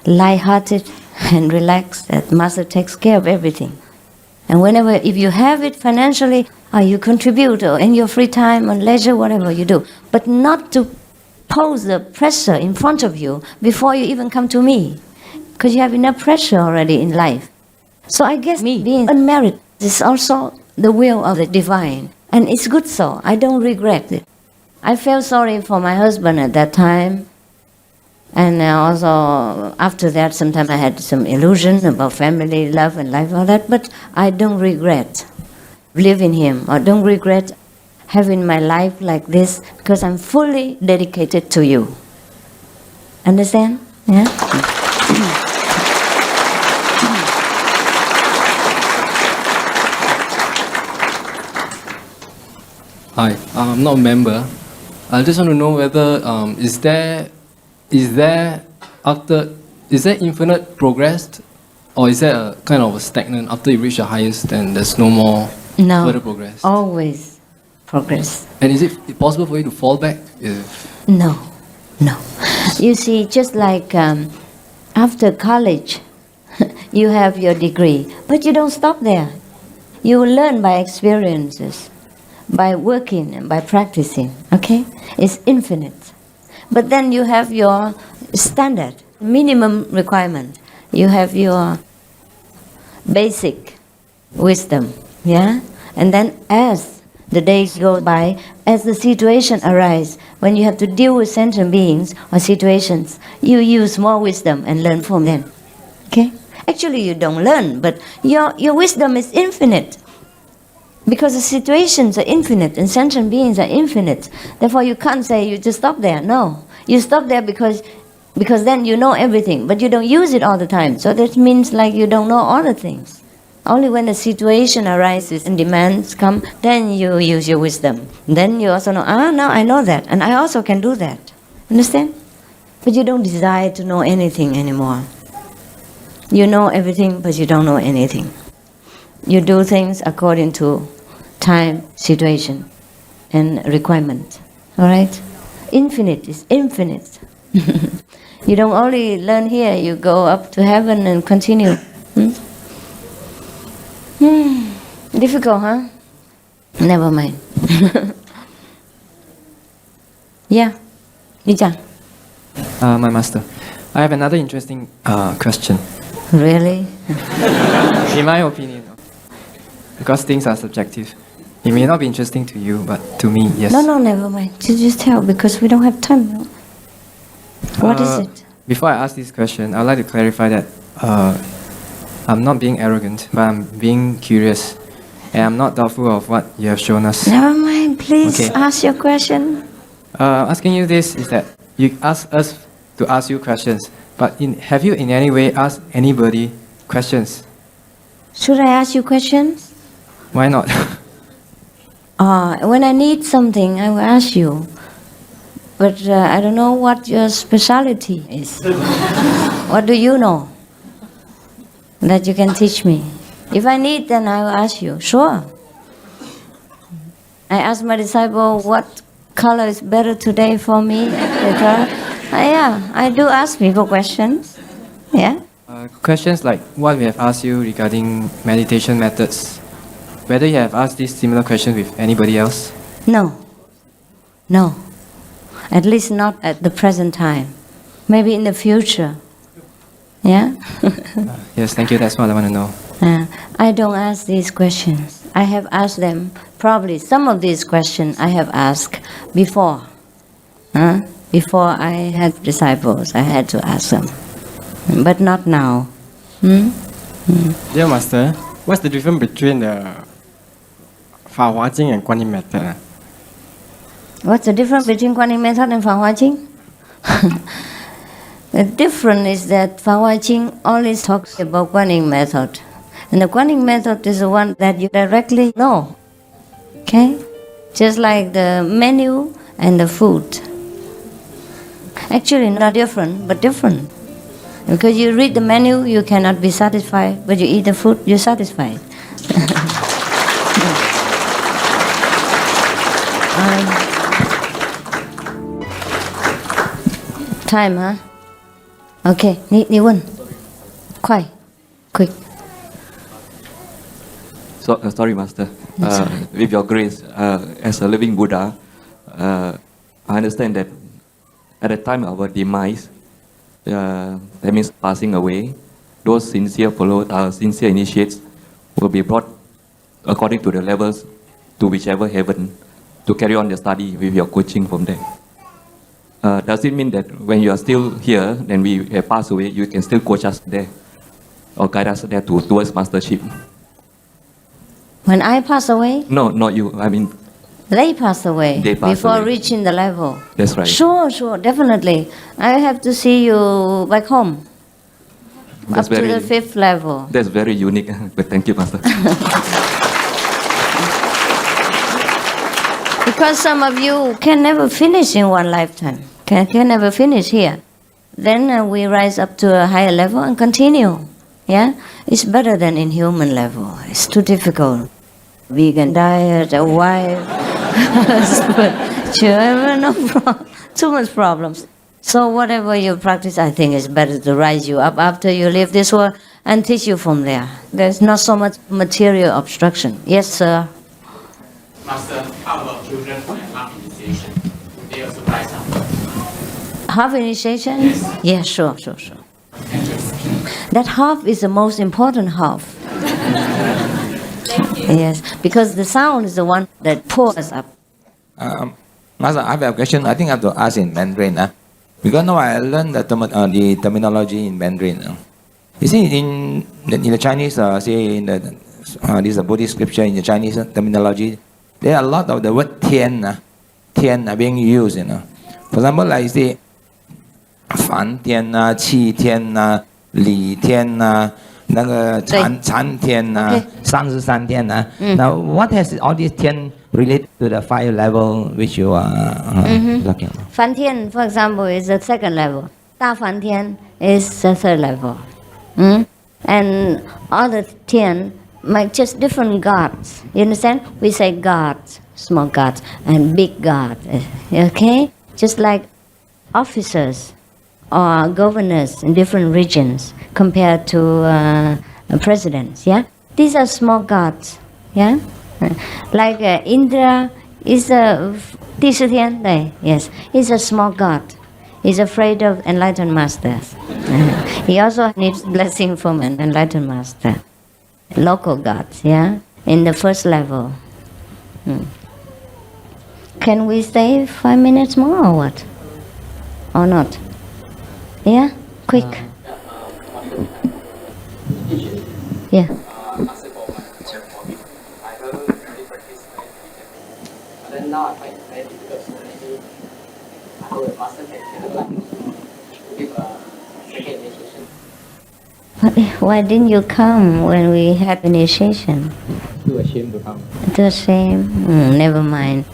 light-hearted and relaxed, that Master takes care of everything. And whenever, if you have it financially, you contribute, or in your free time, on leisure, whatever you do. But not to pose the pressure in front of you before you even come to me. Because you have enough pressure already in life. So I guess me being unmarried is also the will of the divine. And it's good so. I don't regret it. I felt sorry for my husband at that time. And also after that, sometimes I had some illusion about family, love and life, all that. But I don't regret living him. I don't regret having my life like this because I'm fully dedicated to you. Understand? Yeah? Hi, I'm not a member. I just want to know whether is there infinite progress, or is there a kind of a stagnant after you reach the highest and there's no more further progress? Always progress. And is it possible for you to fall back? If No. You see, just like after college, you have your degree, but you don't stop there. You learn by experiences, by working and by practicing, okay? It's infinite. But then you have your standard, minimum requirement. You have your basic wisdom, yeah? And then as the days go by, as the situation arises, when you have to deal with sentient beings or situations, you use more wisdom and learn from them, okay? Actually, you don't learn, but your wisdom is infinite. Because the situations are infinite and sentient beings are infinite. Therefore, you can't say you just stop there. No. You stop there because then you know everything, but you don't use it all the time. So that means like you don't know all the things. Only when the situation arises and demands come, then you use your wisdom. Then you also know, now I know that, and I also can do that. Understand? But you don't desire to know anything anymore. You know everything, but you don't know anything. You do things according to time, situation, and requirement. All right? Infinite is infinite. You don't only learn here, you go up to heaven and continue. Difficult, huh? Never mind. Yeah, Lijang. My master, I have another interesting question. Really? In my opinion, because things are subjective. It may not be interesting to you, but to me, yes. No, never mind. Just tell, because we don't have time. What is it? Before I ask this question, I'd like to clarify that I'm not being arrogant, but I'm being curious. And I'm not doubtful of what you have shown us. Never mind, please Okay. ask your question. Asking you this is that you ask us to ask you questions, but have you in any way asked anybody questions? Should I ask you questions? Why not? When I need something, I will ask you. But I don't know what your specialty is. What do you know that you can teach me? If I need, then I will ask you. Sure. I ask my disciple what color is better today for me. Yeah, I do ask people questions. Yeah. Questions like what we have asked you regarding meditation methods. Whether you have asked this similar question with anybody else? No. At least not at the present time. Maybe in the future. Yeah? Yes, thank you. That's what I want to know. I don't ask these questions. I have asked them, probably some of these questions I have asked before. Before I had disciples, I had to ask them. But not now. Dear Master, what's the difference between the Fa Hua Jing and Guan Yin method? What's the difference between Guan Yin method and Fa Hua Jing? The difference is that Fa Hua Jing always talks about Guan Yin method. And the Guan Yin method is the one that you directly know. Okay? Just like the menu and the food. Actually not different, but different. Because you read the menu, you cannot be satisfied, but you eat the food, you're satisfied. Time, huh? Okay, 你问，快 quick. Sorry, Master. With your grace, as a living Buddha, I understand that at the time of our demise, that means passing away, those sincere sincere initiates will be brought according to the levels to whichever heaven to carry on the study with your coaching from there. Does it mean that when you are still here, then we have passed away, you can still coach us there or guide us there towards mastership? When I pass away, No, not you. I mean, they pass away They pass before away. reaching the level. that's right. Sure, definitely. I have to see you back home. That's up to very- the 5th level. That's very unique. But thank you, Master. Because some of you can never finish in one lifetime, can never finish here. Then we rise up to a higher level and continue. Yeah, it's better than in human level. It's too difficult. Vegan diet, a wife, husband, children, too much problems. So whatever you practice, I think it's better to rise you up after you leave this world and teach you from there. There's not so much material obstruction. Yes, sir. Master, how about children and half initiation? They also rise up. Half initiation? Yes, sure. That half is the most important half. Yes, because the sound is the one that pulls us up. Master, I have a question. I think I have to ask in Mandarin. Because now I learned the terminology in Mandarin. You see, in the Chinese, say in the this is Buddhist scripture in the Chinese terminology, there are a lot of the word 天 are being used. For example, like say 梵天气天理天那个禅天33天 Now, what has all these 天 related to the 5 level which you are talking about? Fan Tian, for example, is the 2nd level. Da Fan Tian is the 3rd level. And all the Tian make just different gods. You understand? We say gods, small gods, and big god. Okay? Just like officers or governors in different regions compared to presidents. Yeah? These are small gods. Yeah? Like Indra is a 第四天, yes, he's a small god. He's afraid of enlightened masters. He also needs blessing from an enlightened master. Local gods, yeah, in the 1st level. Can we stay 5 minutes more or what? Or not? Yeah, quick. Yeah. Then now I find it very difficult, so maybe our master can give a second initiation. Why didn't you come when we had initiation? Too ashamed to come. Too ashamed? Never mind.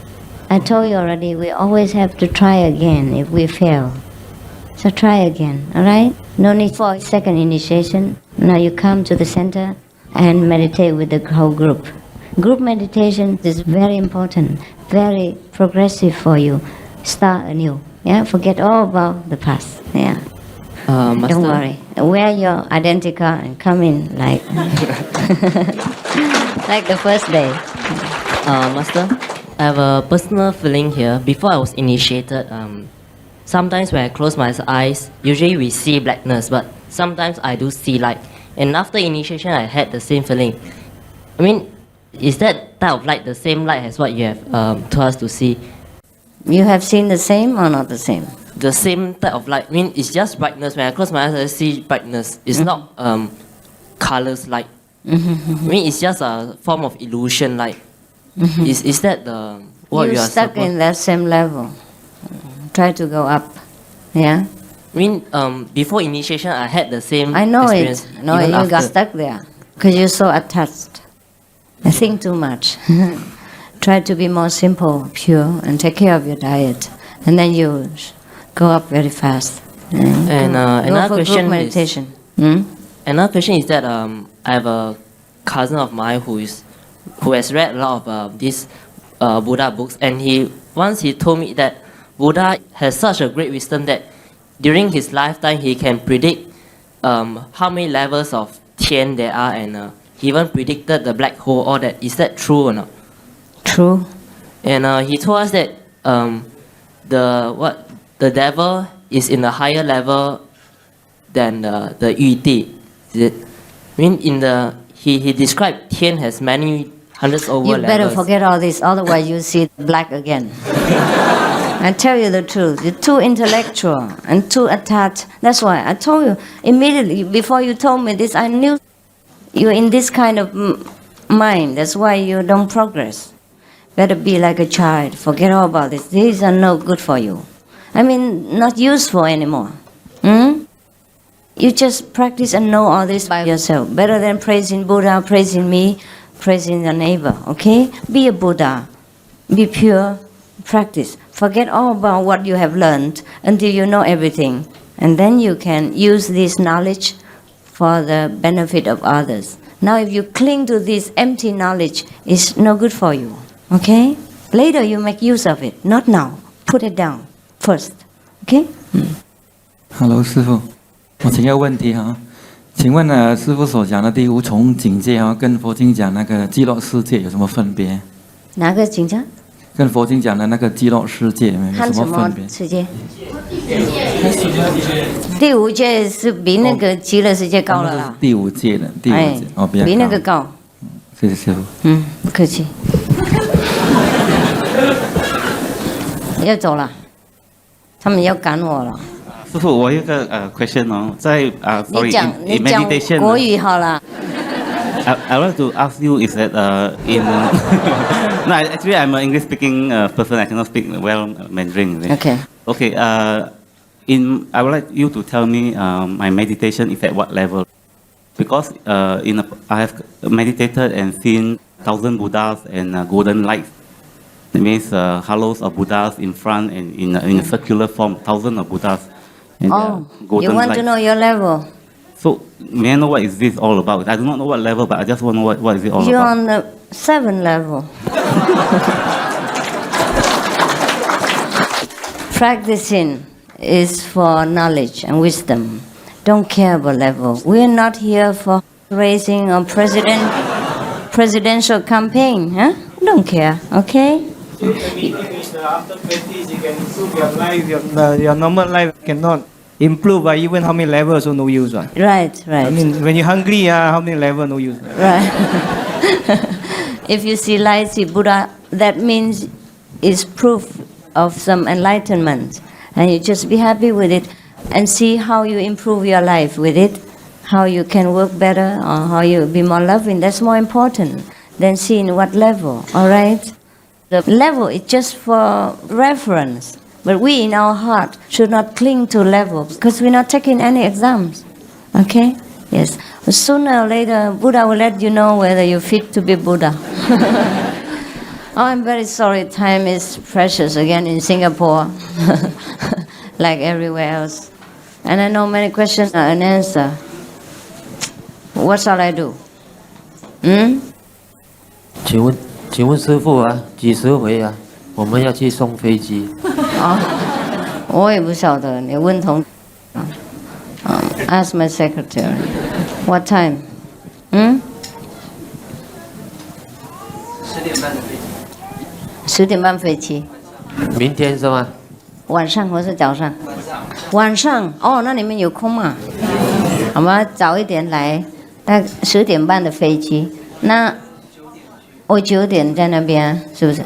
I told you already, we always have to try again if we fail. So try again, alright? No need for a second initiation. Now you come to the center and meditate with the whole group. Group meditation is very important, very progressive for you. Start anew. Yeah, forget all about the past. Yeah. Don't worry. Wear your identity card and come in like like the first day. Master, I have a personal feeling here. Before I was initiated, sometimes when I close my eyes, usually we see blackness, but sometimes I do see light. And after initiation, I had the same feeling. I mean, is that type of light the same light as what you have told us to see? You have seen the same or not the same? The same type of light. I mean, it's just brightness. When I close my eyes, I see brightness. It's not colors light. I mean, it's just a form of illusion light. Is that the what you are stuck supposed? in that same level. Try to go up. Yeah? I mean, before initiation, I had the same I know experience. it. No, even you got after. stuck there because you're so attached. I think too much. Try to be more simple, pure, and take care of your diet. And then you go up very fast. And go another for question group meditation. Another question is that I have a cousin of mine who has read a lot of these Buddha books, and he told me that Buddha has such a great wisdom that during his lifetime he can predict how many levels of Tian there are, and he even predicted the black hole. All that, is that true or not? True. And he told us that the devil is in a higher level than the Yu Di. Is it? I mean, he described Tian has many hundreds over You better levels. forget all this, otherwise you see black again. I tell you the truth, you're too intellectual and too attached. That's why I told you immediately before you told me this, I knew you're in this kind of mind. That's why you don't progress. Better be like a child. Forget all about this. These are no good for you. I mean, not useful anymore. You just practice and know all this by yourself. Better than praising Buddha, praising me, praising your neighbor. Okay? Be a Buddha. Be pure. Practice. Forget all about what you have learned until you know everything. And then you can use this knowledge for the benefit of others. Now if you cling to this empty knowledge, it's no good for you. Okay? Later you make use of it. Not now. Put it down first. Okay? Hello，师傅，我请个问题哈，请问师傅所讲的第五重境界哈，跟佛经讲那个极乐世界有什么分别？哪个境界？跟佛经讲的那个极乐世界有什么分别？世界？第五界是比那个极乐世界高了啦。第五界的，第五界哦，比那个高。谢谢师傅。不客气。要走了，他们要赶我了。师傅，我有个question 哦，在你讲 meditation 国语好了。I want to ask you is that in no actually I'm an English speaking person. I cannot speak well Mandarin. Okay. Okay. I would like you to tell me my meditation is at what level, because I have meditated and seen 1,000 Buddhas and golden lights. That means halos of Buddhas in front and in a circular form, 1,000 of Buddhas. And, you want to know your level? So may I know what is this all about? I do not know what level, but I just want to know what is it all You're about. on the 7th level. Practicing is for knowledge and wisdom. Don't care about level. We're not here for raising a presidential campaign. Huh? Don't care, okay? After practice, you can improve your life. Your normal life cannot improve by even how many levels, so no use. Right. I mean, when you're hungry, how many levels, no use. Right. If you see light, see Buddha, that means it's proof of some enlightenment. And you just be happy with it and see how you improve your life with it, how you can work better or how you be more loving. That's more important than seeing what level, all right? The level is just for reference. But we in our heart should not cling to levels because we're not taking any exams. Okay? Yes. But sooner or later, Buddha will let you know whether you're fit to be Buddha. Oh, I'm very sorry. Time is precious again in Singapore, like everywhere else. And I know many questions are unanswered. What shall I do? 请问师父啊，几时回啊？我们要去送飞机。我也不晓得，你问同Ask my secretary. What time? 10点半飞机。明天是吗？晚上或是早上？晚上哦，那你们有空吗？好吗？早一点来，那10点半的飞机。那我9点在那边，是不是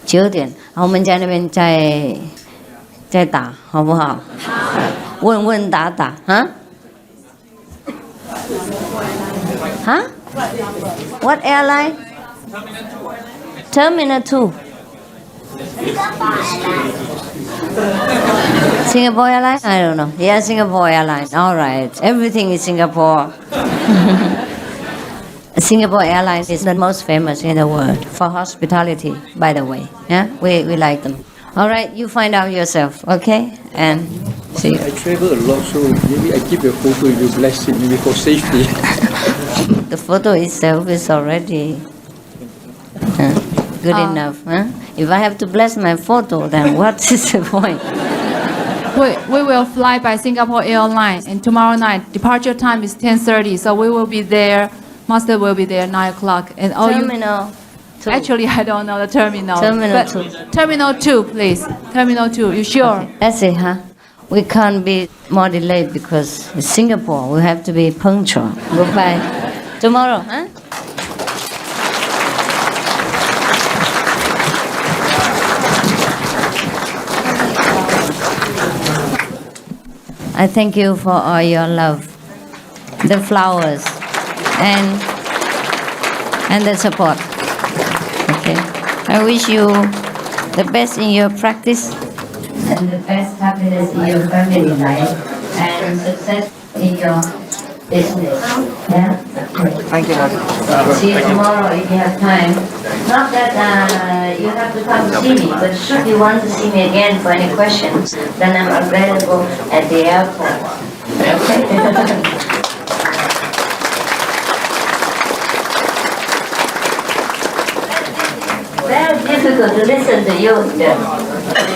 ？9点，好，我们在那边再打，好不好？问问答答啊？What airline? Terminal 2. Singapore Airlines? I don't know. Yeah, Singapore Airlines. All right. Everything is Singapore. Singapore Airlines is the most famous in the world for hospitality, by the way. Yeah, we like them. All right, you find out yourself, okay? And see. I travel a lot, so maybe I keep your photo, you bless it, maybe for safety. The photo itself is already good enough. Huh? If I have to bless my photo, then what is the point? we will fly by Singapore Airlines, and tomorrow night departure time is 10:30. So we will be there. Master will be there 9 o'clock, and all Terminal. you. Actually, I don't know the terminal. Terminal but 2. Terminal 2, please. Terminal 2. You sure? That's it, huh? We can't be more delayed because it's Singapore. We have to be punctual. Goodbye. Tomorrow, huh? I thank you for all your love, the flowers, and the support. Okay. I wish you the best in your practice and the best happiness in your family life and success in your business. Yeah? Thank you, Master. See you tomorrow if you have time. Not that you have to come to see me, but should you want to see me again for any questions, then I'm available at the airport. Okay? Very difficult to listen to you. The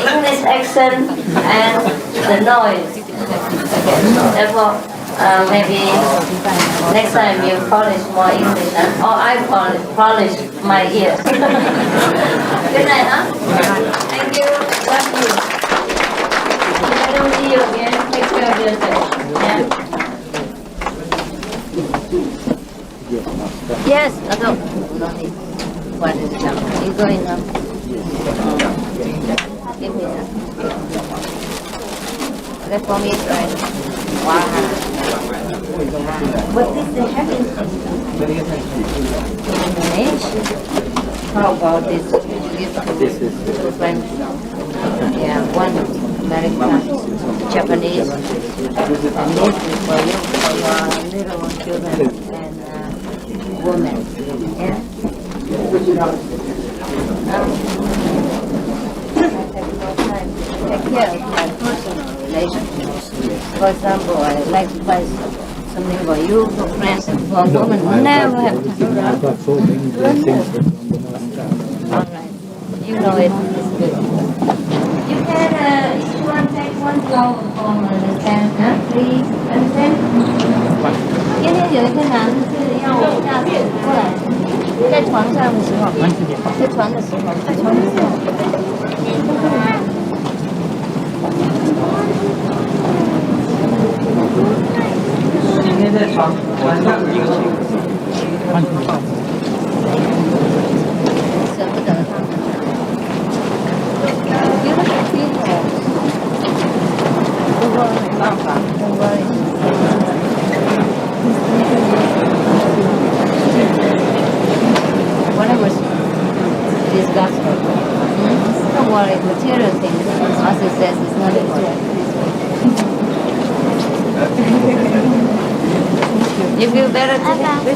English accent and the noise. Okay. Therefore, maybe next time you polish more English, or I polish my ears. Good night, huh? Thank you. Love you. If I don't see you again, take care of yourself. Yeah? Yes, no need. What is it now? You go in now. Give me that. That for me is right. Wow. What is the happiness? How about this? This is two friends. Yeah, one American, Japanese, and this is for you, for your little children and women. Yeah. Take care of my personal relationships. For example, I like to buy something for you, for friends, and for women. Never have time. All right. You know it. It's good. You can, if you want to take one flower from the stand, huh? Please, understand? 今天有一个男的是要我下次过来，在床上的时候，在床的时候，在床的时候。今天在床，晚上一个舍不得他们。不过没办法，不过。Whatever is gospel. Don't worry, material things, as it says, is not important. You feel better today?